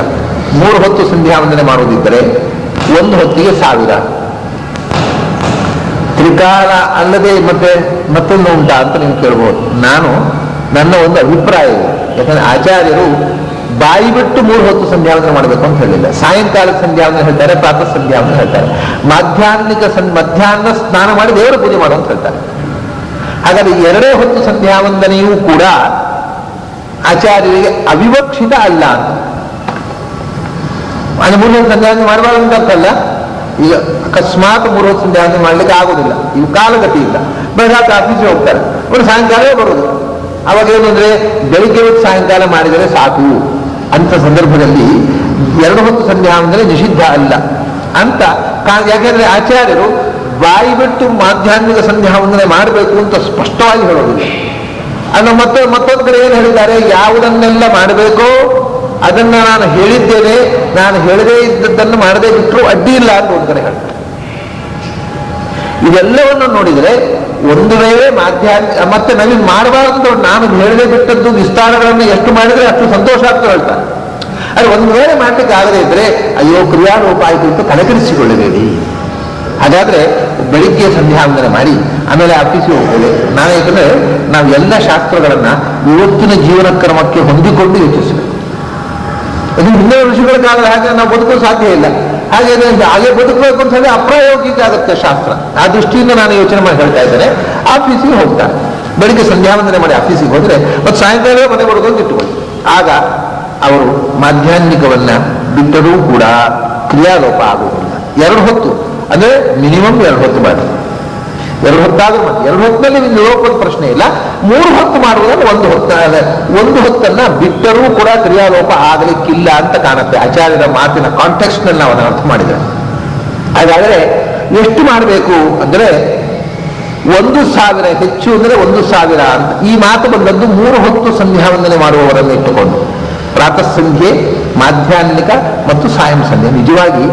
3 ಹೊತ್ತು ಸಂಧ್ಯಾವಂದನೆ ಮಾಡುವುದಿದ್ದರೆ 1 ಹೊತ್ತಿಗೆ 1000. ತ್ರಿಕಾಲ ಅಲ್ಲದೆ ಮತ್ತೊಂದು ಉಂಟಾ ಅಂತ ನೀವು ಕೇಳ್ಬೋದು. ನನ್ನ ಒಂದು ಅಭಿಪ್ರಾಯ ಇದೆ. ಯಾಕಂದ್ರೆ ಆಚಾರ್ಯರು ಬಾಯಿ ಬಿಟ್ಟು 3 ಹೊತ್ತು ಸಂಧ್ಯಾವಂದನೆ ಮಾಡಬೇಕು ಅಂತ ಹೇಳಿಲ್ಲ. ಸಾಯಂಕಾಲದ ಸಂಧ್ಯಾವಂದನೆ ಹೇಳ್ತಾರೆ, ಪ್ರಾತಃ ಸಂಧ್ಯಾವಂದನೆ ಹೇಳ್ತಾರೆ, ಮಧ್ಯಾಹ್ನ ಸ್ನಾನ ಮಾಡಿ ದೇವರ ಪೂಜೆ ಮಾಡು ಅಂತ ಹೇಳ್ತಾರೆ. ಹಾಗಾದ್ರೆ 2 ಹೊತ್ತು ಸಂಧ್ಯಾವಂದನೆಯೂ ಕೂಡ ಆಚಾರ್ಯರಿಗೆ ಅವಿವಕ್ಷಿತ ಅಲ್ಲ ಅಂತ. ಅದು 3 ಹೊತ್ತು ಸಂಧ್ಯಾವಂದನೆ ಮಾಡಬಾರ್ದು ಅಂತ ಅರ್ಥಲ್ಲ. ಈಗ ಅಕಸ್ಮಾತ್ 3 ಹೊತ್ತು ಸಂಧ್ಯಾವಂದನೆ ಮಾಡ್ಲಿಕ್ಕೆ ಆಗೋದಿಲ್ಲ, ಇವು ಕಾಲಗತಿ ಇಲ್ಲ, ಬೆಳಗ್ಗೆ ಆಫೀಸ್ಗೆ ಹೋಗ್ತಾರೆ, ಅವರು ಸಾಯಂಕಾಲವೇ ಬರೋದು. ಅವಾಗ ಏನು ಅಂದ್ರೆ, ಬೆಳಿಗ್ಗೆ ಹೊತ್ತು ಸಾಯಂಕಾಲ ಮಾಡಿದರೆ ಸಾಕು ಅಂತ ಸಂದರ್ಭದಲ್ಲಿ 2 ಹೊತ್ತು ಸಂಧ್ಯಾ ಅಂದರೆ ನಿಷಿದ್ಧ ಅಲ್ಲ ಅಂತ. ಯಾಕೆಂದ್ರೆ ಆಚಾರ್ಯರು ಬಾಯಿ ಬಿಟ್ಟು ಮಾಧ್ಯಾಹ್ನಿಕ ಸಂಧ್ಯಾ ವಂದನೆ ಮಾಡಬೇಕು ಅಂತ ಸ್ಪಷ್ಟವಾಗಿ ಹೇಳೋದಿಲ್ಲ. ಅದು ಮತ್ತೊಂದು ಕಡೆ ಏನು ಹೇಳಿದ್ದಾರೆ, ಯಾವುದನ್ನೆಲ್ಲ ಮಾಡಬೇಕೋ ಅದನ್ನ ನಾನು ಹೇಳಿದ್ದೇನೆ, ನಾನು ಹೇಳದೇ ಇದ್ದದ್ದನ್ನು ಮಾಡದೇ ಬಿಟ್ಟರು ಅಡ್ಡಿ ಇಲ್ಲ ಅಂತ ಒಂದು ಕಡೆ ಹೇಳ್ತಾರೆ. ಇದೆಲ್ಲವನ್ನು ನೋಡಿದರೆ ಒಂದು ವೇಳೆ ಮಾಧ್ಯಾಹ್ನ ಮತ್ತೆ ನಮಗೆ ಮಾಡಬಾರ್ದು, ನಾನು ಹೇಳದೇ ಬಿಟ್ಟದ್ದು ವಿಸ್ತಾರಗಳನ್ನು ಎಷ್ಟು ಮಾಡಿದರೆ ಅಷ್ಟು ಸಂತೋಷ ಆಗ್ತಾ ಹೇಳ್ತಾರೆ. ಅದು ಒಂದು ವೇಳೆ ಮಾಡಲಿಕ್ಕೆ ಆಗದೇ ಇದ್ರೆ ಅಯ್ಯೋ ಕ್ರಿಯಾಲೋಪ ಆಯಿತು ಅಂತ ತಲೆಕೆಡಿಸಿಕೊಳ್ಳಬೇಡಿ. ಹಾಗಾದ್ರೆ ಬೆಳಿಗ್ಗೆ ಸಂಧ್ಯಾ ವಂದನೆ ಮಾಡಿ ಆಮೇಲೆ ಆಫೀಸಿಗೆ ಹೋಗ್ತೇವೆ. ನಾನು ಯಾಕಂದ್ರೆ ನಾವು ಎಲ್ಲ ಶಾಸ್ತ್ರಗಳನ್ನ ಇವತ್ತಿನ ಜೀವನ ಕ್ರಮಕ್ಕೆ ಹೊಂದಿಕೊಂಡು ಯೋಚಿಸಬೇಕು. ಅದು ಹಿಂದಿನ ಋಷಿಗಳ ಕಾಲದ ಹಾಗೆ ನಾವು ಬದುಕಲು ಸಾಧ್ಯ ಇಲ್ಲ. ಹಾಗೆ ಬದುಕಬೇಕು ಅಂತ ಹೇಳಿ ಅಪ್ರಾಯೋಗಿಕ ಆಗುತ್ತೆ ಶಾಸ್ತ್ರ. ಆ ದೃಷ್ಟಿಯಿಂದ ನಾನು ಯೋಚನೆ ಮಾಡಿ ಹೇಳ್ತಾ ಇದ್ದೇನೆ. ಆಫೀಸಿಗೆ ಹೋಗ್ತಾರೆ, ಬೆಳಿಗ್ಗೆ ಸಂಧ್ಯಾ ವಂದನೆ ಮಾಡಿ ಆಫೀಸಿಗೆ ಹೋದ್ರೆ ಮತ್ತು ಸಾಯಂಕಾಲ ಮನೆ ಬರೋದು ಇಟ್ಟುಕೊಳ್ಳಿ. ಆಗ ಅವರು ಮಾಧ್ಯಾಹ್ನಿಕವನ್ನ ಬಿಟ್ಟರೂ ಕೂಡ ಕ್ರಿಯಾಲೋಪ ಆಗುವುದಿಲ್ಲ. 2 ಹೊತ್ತು ಅಂದ್ರೆ ಮಿನಿಮಮ್ 2 ಹೊತ್ತು ಮಾಡಿ. 2 ಹೊತ್ತಾದ್ರೂ ಮಾಡಿ. 2 ಹೊತ್ತಿನಲ್ಲಿ ಲೋಪದ ಪ್ರಶ್ನೆ ಇಲ್ಲ. 3 ಹೊತ್ತು ಮಾಡುವುದನ್ನು 1 ಹೊತ್ತನ್ನ ಬಿಟ್ಟರೂ ಕೂಡ ಕ್ರಿಯಾಲೋಪ ಆಗಲಿಕ್ಕಿಲ್ಲ ಅಂತ ಕಾಣುತ್ತೆ. ಆಚಾರ್ಯರ ಮಾತಿನ ಕಾಂಟೆಕ್ಸ್ಟ್ ನಲ್ಲಿ ನಾವು ಅದನ್ನು ಅರ್ಥ ಮಾಡಿದ್ರೆ. ಹಾಗಾದ್ರೆ ಎಷ್ಟು ಮಾಡಬೇಕು ಅಂದ್ರೆ 1,000, ಹೆಚ್ಚು ಅಂದ್ರೆ 1,000 ಅಂತ. ಈ ಮಾತು ಬಂದದ್ದು 3 ಹೊತ್ತು ಸಂಧ್ಯಾ ವಂದನೆ ಮಾಡುವವರನ್ನು ಇಟ್ಟುಕೊಂಡು, ಪ್ರಾತಃ ಸಂಧ್ಯೆ, ಮಾಧ್ಯಾಹ್ನಿಕ ಮತ್ತು ಸಾಯಂ ಸಂಧ್ಯೆ. ನಿಜವಾಗಿ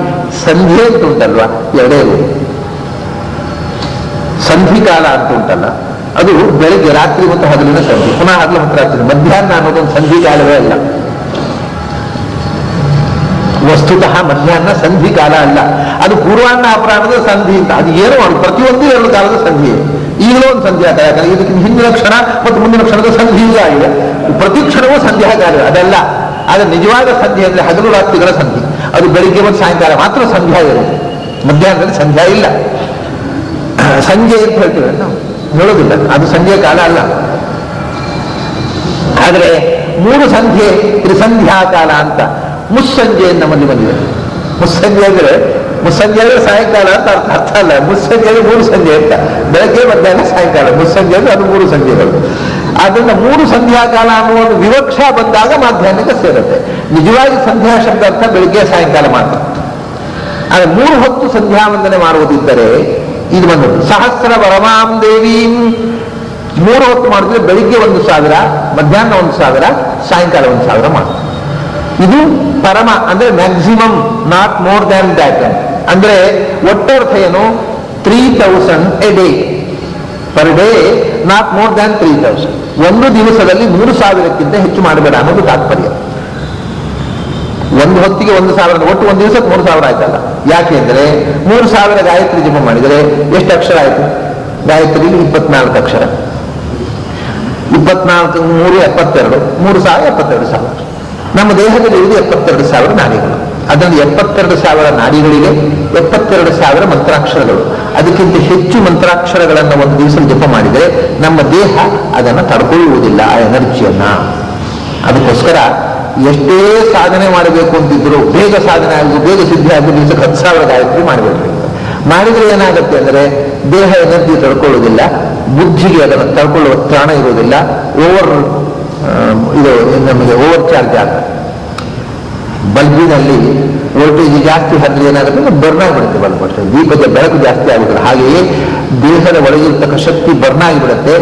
ಸಂಧ್ಯೆ ಅಂತ ಉಂಟಲ್ವಾ, 2 ಸಂಧಿಕಾಲ ಅಂತ ಉಂಟಲ್ಲ, ಅದು ಬೆಳಿಗ್ಗೆ ರಾತ್ರಿ ಮತ್ತು ಹಗಲಿನ ಸಂಧಿ, ಪುನಃ ಹಗಲು ಮತ್ತು ರಾತ್ರಿ. ಮಧ್ಯಾಹ್ನ ಅನ್ನೋದೊಂದು ಸಂಧಿಕಾಲವೇ ಅಲ್ಲ. ವಸ್ತುತಃ ಮಧ್ಯಾಹ್ನ ಸಂಧಿಕಾಲ ಅಲ್ಲ, ಅದು ಪೂರ್ವಾಹ್ನ ಅಪರಾಹ್ನದ ಸಂಧಿ ಅಂತ. ಅದು ಏನು ಮಾಡುದು, ಪ್ರತಿಯೊಂದು 2 ಕಾಲದ ಸಂಧಿ. ಈಗಲೂ ಒಂದು ಸಂಧ್ಯಾಕಾಲ, ಯಾಕಂದ್ರೆ ಇದಕ್ಕೆ ಹಿಂದಿನ ಕ್ಷಣ ಮತ್ತು ಮುಂದಿನ ಕ್ಷಣದ ಸಂಧಿಯೂ ಆಗಿದೆ. ಪ್ರತಿ ಕ್ಷಣವೂ ಸಂಧ್ಯಾಕಾಲ ಅದಲ್ಲ. ಆದರೆ ನಿಜವಾದ ಸಂಧಿ ಅಂದ್ರೆ ಹಗಲು ರಾತ್ರಿಗಳ ಸಂಧಿ. ಅದು ಬೆಳಿಗ್ಗೆ ಮತ್ತು ಸಾಯಂಕಾಲ ಮಾತ್ರ ಸಂಧ್ಯಾ ಇರುವುದು. ಮಧ್ಯಾಹ್ನದಲ್ಲಿ ಸಂಧ್ಯಾ ಇಲ್ಲ. ಸಂಜೆ ಅಂತ ಹೇಳ್ತೀವಿ ನಾವು, ಹೇಳೋದಿಲ್ಲ, ಅದು ಸಂಧ್ಯಾ ಕಾಲ ಅಲ್ಲ. ಆದರೆ 3 ಸಂಧ್ಯೆ ತ್ರಿಸಂಧ್ಯಾ ಕಾಲ ಅಂತ ಮುಸ್ಸಂಜೆ ನಮ್ಮಲ್ಲಿ ಬಂದಿದೆ. ಮುಸ್ಸಂಜೆ ಅಂದ್ರೆ ಸಾಯಂಕಾಲ ಅಂತ ಅರ್ಥ ಅಲ್ಲ. ಮುಸ್ಸಂಜೆ 3 ಸಂಜೆ ಅಂತ, ಬೆಳಗ್ಗೆ ಮಧ್ಯಾಹ್ನ ಸಾಯಂಕಾಲ. ಮುಸ್ಸಂಜೆ ಅಂದ್ರೆ ಅದು 3 ಸಂಜೆಗಳು. ಅದರಿಂದ 3 ಸಂಧ್ಯಾಕಾಲ ಅನ್ನುವ ಒಂದು ವಿವಕ್ಷ ಬಂದಾಗ ಮಾಧ್ಯಾಹ್ನಿಕ ಸೇರುತ್ತೆ. ನಿಜವಾಗಿ ಸಂಧ್ಯಾ ಶಬ್ದ ಅರ್ಥ ಬೆಳಿಗ್ಗೆ ಸಾಯಂಕಾಲ ಮಾತ್ರ. ಆದರೆ 3 ಹೊತ್ತು ಸಂಧ್ಯಾ ವಂದನೆ ಮಾಡುವುದಿದ್ದರೆ ಇದು ಬಂದದ್ದು. ಸಹಸ್ರ ವರಮಾಂ ದೇವೀಂ 3 ಹೊತ್ತು ಮಾಡಿದ್ರೆ ಬೆಳಿಗ್ಗೆ 1,000, ಮಧ್ಯಾಹ್ನ 1,000, ಸಾಯಂಕಾಲ 1,000 ಮಾಡಿ. ಇದು ಪರಮ ಅಂದ್ರೆ maximum, not more than that. ಅಂದ್ರೆ ಒಟ್ಟರ್ಥ ಏನು, 3,000 A day, per day, not more than 3,000. ಒಂದು ದಿವಸದಲ್ಲಿ 3,000ಕ್ಕಿಂತ ಹೆಚ್ಚು ಮಾಡಬೇಡ ಅನ್ನೋದು ತಾತ್ಪರ್ಯ. ಒಂದು ಹೊತ್ತಿಗೆ 1,000, ಒಟ್ಟು ಒಂದು ದಿವಸಕ್ಕೆ 3,000 ಆಯ್ತಲ್ಲ. ಯಾಕೆಂದ್ರೆ 3,000 ಗಾಯತ್ರಿ ಜಪ ಮಾಡಿದರೆ ಎಷ್ಟು ಅಕ್ಷರ ಆಯ್ತು? ಗಾಯತ್ರಿ 24 ಅಕ್ಷರ. 24 3 72, 3,072,000. ನಮ್ಮ ದೇಹದಲ್ಲಿ ಇರುವುದು 72,000 ನಾಡಿಗಳು. ಅದರಲ್ಲಿ 72,000 ನಾಡಿಗಳಿಗೆ 72,000 ಮಂತ್ರಾಕ್ಷರಗಳು. ಅದಕ್ಕಿಂತ ಹೆಚ್ಚು ಮಂತ್ರಾಕ್ಷರಗಳನ್ನು ಒಂದು ದಿವಸ ಜಪ ಮಾಡಿದರೆ ನಮ್ಮ ದೇಹ ಅದನ್ನು ತಡ್ಕೊಳ್ಳುವುದಿಲ್ಲ, ಆ ಎನರ್ಜಿಯನ್ನ. ಅದಕ್ಕೋಸ್ಕರ ಎಷ್ಟೇ ಸಾಧನೆ ಮಾಡಬೇಕು ಅಂತಿದ್ರು, ಬೇಗ ಸಾಧನೆ ಆಗುದು, ಬೇಗ ಸಿದ್ಧಿ ಆಗುವ ದಿವಸಕ್ಕೆ 10,000 ಗಾಯತ್ರಿ ಮಾಡಬೇಕು. ಮಾಡಿದ್ರೆ ಏನಾಗುತ್ತೆ ಅಂದರೆ ದೇಹ ಎನರ್ಜಿ ತಡ್ಕೊಳ್ಳುವುದಿಲ್ಲ, ಬುದ್ಧಿಗೆ ಅದನ್ನು ತಡ್ಕೊಳ್ಳುವ ತ್ರಾಣ ಇರುವುದಿಲ್ಲ. ಇದು ನಮಗೆ ಓವರ್ ಚಾರ್ಜ್ ಆಗುತ್ತೆ. ಬಲ್ಬಿನಲ್ಲಿ ವೋಲ್ಟೇಜ್ ಜಾಸ್ತಿ ಹಾಕಿದ್ರೆ ಏನಾಗುತ್ತೆ, ಬರ್ನ್ ಆಗಿಬಿಡುತ್ತೆ ಬಲ್ಬ್. ಅಷ್ಟೇ, ದೀಪದ ಬೆಳಕು ಜಾಸ್ತಿ ಆಗುತ್ತದೆ. ಹಾಗೆಯೇ ದೇಹದ ಒಳಗಿರ್ತಕ್ಕ ಶಕ್ತಿ ಬರ್ನ್ ಆಗಿಬಿಡುತ್ತೆ.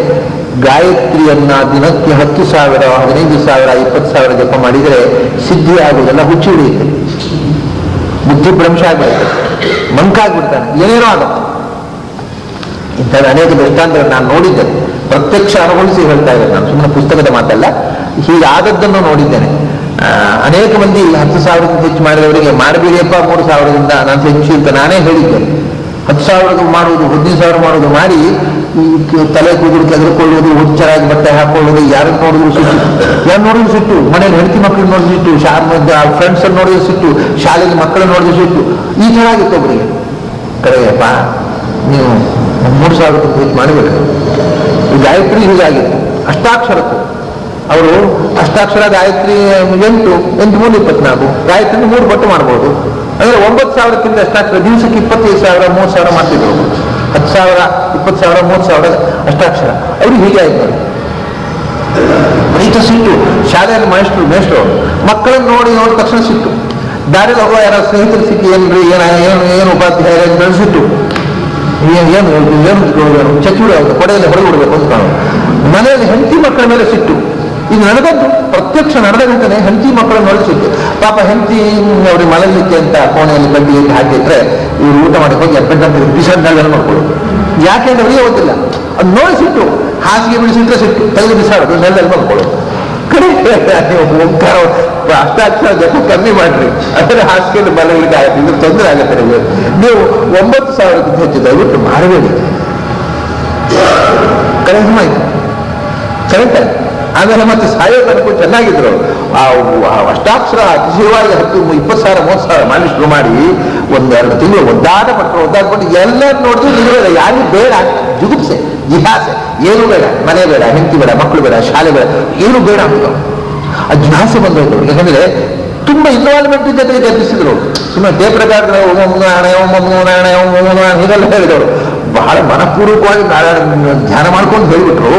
ಗಾಯತ್ರಿಯನ್ನ ದಿನಕ್ಕೆ 10,000, 15,000, 20,000 ಜಪ ಮಾಡಿದರೆ ಸಿದ್ಧಿ ಆಗುವುದೆಲ್ಲ ಹುಚ್ಚಿ ಹಿಡಿಯುತ್ತೆ, ಬುದ್ಧಿ ಭ್ರಂಶ ಆಗಿಬಿಡುತ್ತೆ, ಮಂಕಾಗ್ಬಿಡ್ತಾನೆ, ಏನೇನೋ ಆಗುತ್ತೆ. ಇಂಥದ್ದು ಅನೇಕ ದೃಷ್ಟಾಂತಗಳು ನಾನು ನೋಡಿದ್ದೇನೆ, ಪ್ರತ್ಯಕ್ಷ ಅನುಭವಿಸಿ ಹೇಳ್ತಾ ಇದ್ದೇನೆ. ನಾನು ಸುಮ್ಮನೆ ಪುಸ್ತಕದ ಮಾತಲ್ಲ, ಹೀಗಾದದ್ದನ್ನು ನೋಡಿದ್ದೇನೆ. ಅನೇಕ ಮಂದಿ 10,000ಕ್ಕಿಂತ ಹೆಚ್ಚು ಮಾಡಿದವರಿಗೆ ಮಾಡಬೇಡಿಯಪ್ಪ 3,000ದಿಂದ ನಾನು ಹೆಚ್ಚು ಅಂತ ನಾನೇ ಹೇಳಿದ್ದೇನೆ. 10,000 ಮಾಡುವುದು, 15,000 ಮಾಡುವುದು ಮಾಡಿ ತಲೆ ಕೂದಲು ತೆಗೆದುಕೊಳ್ಳುವುದು, ಹುಚ್ಚರಾಗಿ ಬಟ್ಟೆ ಹಾಕೊಳ್ಳುವುದು, ಯಾರನ್ನು ನೋಡಿದ್ರು ಸಿಟ್ಟು, ಯಾರು ನೋಡಿದ್ರು ಸಿಟ್ಟು, ಮನೇಲಿ ಹೆಂಡತಿ ಮಕ್ಕಳು ನೋಡಿದ್ರು ಸಿಟ್ಟು, ಫ್ರೆಂಡ್ಸ್ ಅನ್ನು ನೋಡಿದ್ರು ಸಿಟ್ಟು, ಶಾಲೆಯಲ್ಲಿ ಮಕ್ಕಳನ್ನು ನೋಡಿದ್ರು ಸಿಟ್ಟು. ಈ ಥರ ಆಗಿತ್ತು ಒಬ್ಬರಿಗೆ. ಕರೆಯಪ್ಪ ನೀವು 3,000ಕ್ಕಿಂತ ಹೆಚ್ಚು ಮಾಡಬೇಕು. ಈ ಗಾಯತ್ರಿ ಹೀಗಾಗಿತ್ತು. ಅಷ್ಟಾಕ್ಷರಕ್ಕೂ ಅವರು ಅಷ್ಟಾಕ್ಷರ ಗಾಯತ್ರಿ 8, 3 24 ಗಾಯತ್ರಿ 3 ಪಟ್ಟು ಮಾಡ್ಬೋದು. ಅಂದ್ರೆ 9,000ಕ್ಕಿಂತ ಅಷ್ಟಾಕ್ಷರ, ದಿವಸಕ್ಕೆ 25,000, 30,000 ಮಾಡ್ತಿದ್ರು. 10,000, 20,000, 30,000 ಅಷ್ಟಾಕ್ಷರ. ಅವ್ರಿಗೆ ಹೀಗೆ ಆಯ್ತು. ರೈತ ಸಿಟ್ಟು, ಶಾಲೆಯಲ್ಲಿ ಮೇಷ್ಟ್ರು ಮಕ್ಕಳನ್ನು ನೋಡಿದ ತಕ್ಷಣ ಸಿಟ್ಟು. ದಾರಿಲಿ ಹೋಗುವ ಯಾರೋ ಸ್ನೇಹಿತರು ಸಿಕ್ಕಿ ಏನ್ರಿ ಏನು ಉಪಾಧ್ಯಾಯ ನಡೆಸಿಟ್ಟು ಏನು ಚಚ್ಚುಡಿ ಆಗುತ್ತೆ ಕೊಡೆಯಲ್ಲಿ ಹೊರಗೆ ಬಿಡಬೇಕು ಅಂತ ಕಾಣೋದು. ಮನೆಯಲ್ಲಿ ಹೆಂಡತಿ ಮಕ್ಕಳ ಮೇಲೆ ಸಿಟ್ಟು. ಇದು ನಡೆದದ್ದು ಪ್ರತ್ಯಕ್ಷ ನಡೆದ ಘಟನೆ. ಹೆಂಡತಿ ಮಕ್ಕಳನ್ನು ನಡೆಸಿಟ್ಟು ಪಾಪ ಹೆಂಡತಿ ಅವ್ರಿಗೆ ಮಲಗಲಿಕ್ಕೆ ಅಂತ ಕೋಣೆಯಲ್ಲಿ ಕಡ್ಡಿಯಲ್ಲಿ ಹಾಕಿಟ್ರೆ ಇವ್ರು ಊಟ ಮಾಡಿ ಹೋಗಿ ಎಪ್ಪೆಂಟು ಬಿಸಾಡ್ನೆಲ್ಲ ಮಾಡ್ಕೊಳ್ಳೋದು. ಯಾಕೆ ಅಂದ್ರೆ ಅವರಿಗೆ ಗೊತ್ತಿಲ್ಲ. ಅದು ನೋಡಿ ಸಿಟ್ಟು. ಹಾಸಿಗೆ ಬಿಡಿಸಿಟ್ರೆ ಸಿಟ್ಟು ತೆಗೆದು ಬಿಸಾಡೋದು, ನೆಲದಲ್ಲಿ ಮಾಡ್ಕೊಳ್ಳೋದು. ಕಡೆ ಓಂಕಾರ ಅಷ್ಟಾಕ್ಷರ ಜಪ ಕಮ್ಮಿ ಮಾಡ್ರಿ, ಅದರ ಹಾಸಿಗೆಯಲ್ಲಿ ಮಲಗಲಿಕ್ಕೆ ಆಗುತ್ತೆ. ಇದ್ರ ತೊಂದರೆ ಆಗುತ್ತೆ ನಿಮಗೆ. ನೀವು 9,000ಕ್ಕಿಂತ ಹೆಚ್ಚು ದಯವಿಟ್ಟು ಮಾಡಬೇಡಿ. ಕರೆಕ್ಟ್ ಆಯ್ತು, ಕರೆಕ್ಟ್. ಆಮೇಲೆ ಮತ್ತೆ ಸಾಯೋ ತನಕ ಚೆನ್ನಾಗಿದ್ರು. ಆ ಅಷ್ಟಾಕ್ಷರ ಅತಿಶಯವಾಗಿ 10,000, 20,000, 30,000 ಮಾಡಿ ಶುರು ಮಾಡಿ 1-2 ತಿಂಗಳು ಒದ್ದಾಡ್ಬಿಟ್ಟು ಎಲ್ಲರೂ ನೋಡಿದ್ರು ನಿಜವೇ ಯಾರಿಗೂ ಬೇಡ. ಜುಗುಪ್ಸೆ, ಜಿಹಾಸೆ, ಏನು ಬೇಡ, ಮನೆ ಬೇಡ, ಹೆಂಡತಿ ಬೇಡ, ಮಕ್ಕಳು ಬೇಡ, ಶಾಲೆ ಬೇಡ, ಏನು ಬೇಡ ಅಂತ ಆ ಜಿಹಾಸೆ ಬಂದೋಯ್ತು. ಯಾಕಂದ್ರೆ ತುಂಬಾ ಇನ್ವಾಲ್ವ್ಮೆಂಟ್ ಜೊತೆಗೆ ಜಪಿಸಿದ್ರು. ಸುಮ್ಮನೆ ಟೇಪ್ ರೆಕಾರ್ಡ್ ಹೀಗೆಲ್ಲ ಹೇಳಿದವರು ಬಹಳ ಮನಪೂರ್ವಕವಾಗಿ ಧ್ಯಾನ ಮಾಡ್ಕೊಂಡು ಹೇಳಿಬಿಟ್ರು.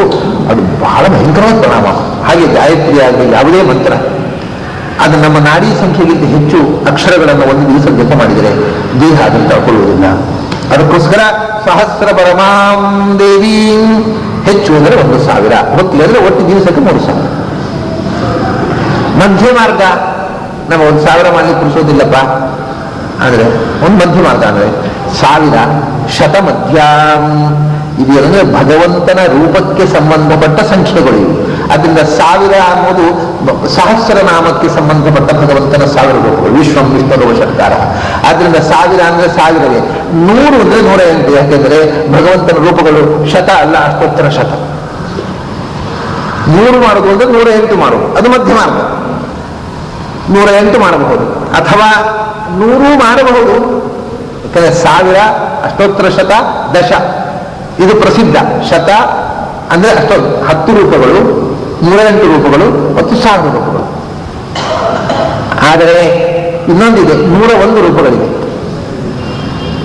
ಅದು ಬಹಳ ಭಯಂಕರವಾದ ಪರಿಣಾಮ. ಹಾಗೆ ಗಾಯತ್ರಿ ಆಗಲಿ ಯಾವುದೇ ಮಂತ್ರ ಅದು ನಮ್ಮ ನಾಡಿ ಸಂಖ್ಯೆಗಿಂತ ಹೆಚ್ಚು ಅಕ್ಷರಗಳನ್ನು ಒಂದು ದಿವಸ ಜಪ ಮಾಡಿದರೆ ದೇಹ ಅದನ್ನು ತಗೊಳ್ಳುವುದಿಲ್ಲ. ಅದಕ್ಕೋಸ್ಕರ ಸಹಸ್ರ ಪರಮಾಂ ದೇವಿ ಹೆಚ್ಚು ಅಂದರೆ 1,000 ಹೊತ್ತಿಲ್ಲಂದ್ರೆ ಒಟ್ಟು ದಿವಸಕ್ಕೆ 3,000. ಮಧ್ಯ ಮಾರ್ಗ ನಮ್ಮ 1,000 ಮಾಡ್ಲಿಕ್ಕೆ ಕುಡಿಸೋದಿಲ್ಲಪ್ಪ ಅಂದ್ರೆ ಒಂದು ಮಧ್ಯ ಮಾರ್ಗ ಅಂದ್ರೆ 1,000 ಶತಮಧ್ಯಾಂ. ಇದು ಏನಂದ್ರೆ ಭಗವಂತನ ರೂಪಕ್ಕೆ ಸಂಬಂಧಪಟ್ಟ ಸಂಖ್ಯೆಗಳು ಇವು. ಅದರಿಂದ 1,000 ಅನ್ನೋದು ಸಹಸ್ರನಾಮಕ್ಕೆ ಸಂಬಂಧಪಟ್ಟ ಭಗವಂತನ 1,000 ರೂಪಗಳು. ವಿಶ್ವಂ ವಿಷ್ಣುರವ ಶಬ್ದಾರ. ಆದ್ರಿಂದ 1,000 ಅಂದ್ರೆ 1,000ವೇ. 100 ಅಂದ್ರೆ 108. ಯಾಕೆಂದ್ರೆ ಭಗವಂತನ ರೂಪಗಳು ಶತ ಅಲ್ಲ, ಅಷ್ಟೋತ್ತರ ಶತ. 100 ಮಾಡೋದು ಅಂದ್ರೆ 108 ಮಾಡೋದು, ಅದು ಮಧ್ಯ ಮಾರ್ಗ. 108 ಮಾಡಬಹುದು ಅಥವಾ 100 ಮಾಡಬಹುದು. ಯಾಕಂದ್ರೆ 1,000 ಅಷ್ಟೋತ್ತರ ಶತ ದಶ ಇದು ಪ್ರಸಿದ್ಧ. ಶತ ಅಂದ್ರೆ 10 ರೂಪಗಳು, 108 ರೂಪಗಳು ಮತ್ತು 1,000 ರೂಪಗಳು. ಆದರೆ ಇನ್ನೊಂದಿದೆ, 101 ರೂಪಗಳಿದೆ.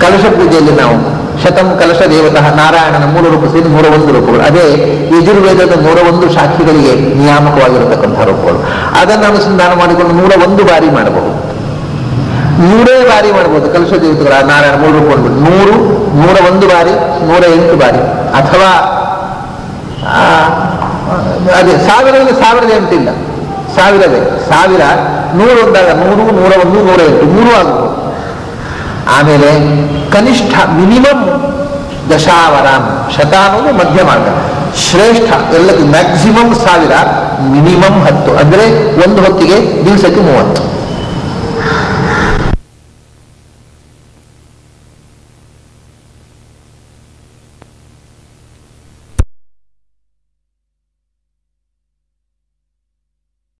ಕಲಶ ಪೂಜೆಯಲ್ಲಿ ನಾವು ಶತಂ ಕಲಶ ದೇವತಃ ನಾರಾಯಣನ 3 ರೂಪ ಸೇರಿ 101 ರೂಪಗಳು. ಅದೇ ಯಜುರ್ವೇದದ 101 ಶಾಖೆಗಳಿಗೆ ನಿಯಾಮಕವಾಗಿರತಕ್ಕಂತಹ ರೂಪಗಳು. ಅದನ್ನು ಅನುಸಂಧಾನ ಮಾಡಿಕೊಂಡು 101 ಬಾರಿ ಮಾಡಬಹುದು. 100 ಬಾರಿ ಮಾಡಬಹುದು ಕಲಶ ದೇವತೆಗಳ ನಾರಾಯಣ 3 ರೂಪಗಳು. 100, 101 ಬಾರಿ, 108 ಬಾರಿ. ಅಥವಾ ಅದೇ 1,000 ಇಲ್ಲ, 1,000ವೇ. 1,000 100 ಒಂದಾಗ 100, 101, 108 3 ಆಗಬಹುದು. ಆಮೇಲೆ ಕನಿಷ್ಠ ಮಿನಿಮಮ್ ದಶಾವರಾಮ್. ಶತ ಅನ್ನೋದು ಮಧ್ಯ ಮಾರ್ಗ. ಶ್ರೇಷ್ಠ ಎಲ್ಲಕ್ಕೆ ಮ್ಯಾಕ್ಸಿಮಮ್ 1,000, ಮಿನಿಮಮ್ 10. ಅಂದ್ರೆ ಒಂದು ಹೊತ್ತಿಗೆ ದಿವಸಕ್ಕೆ 30.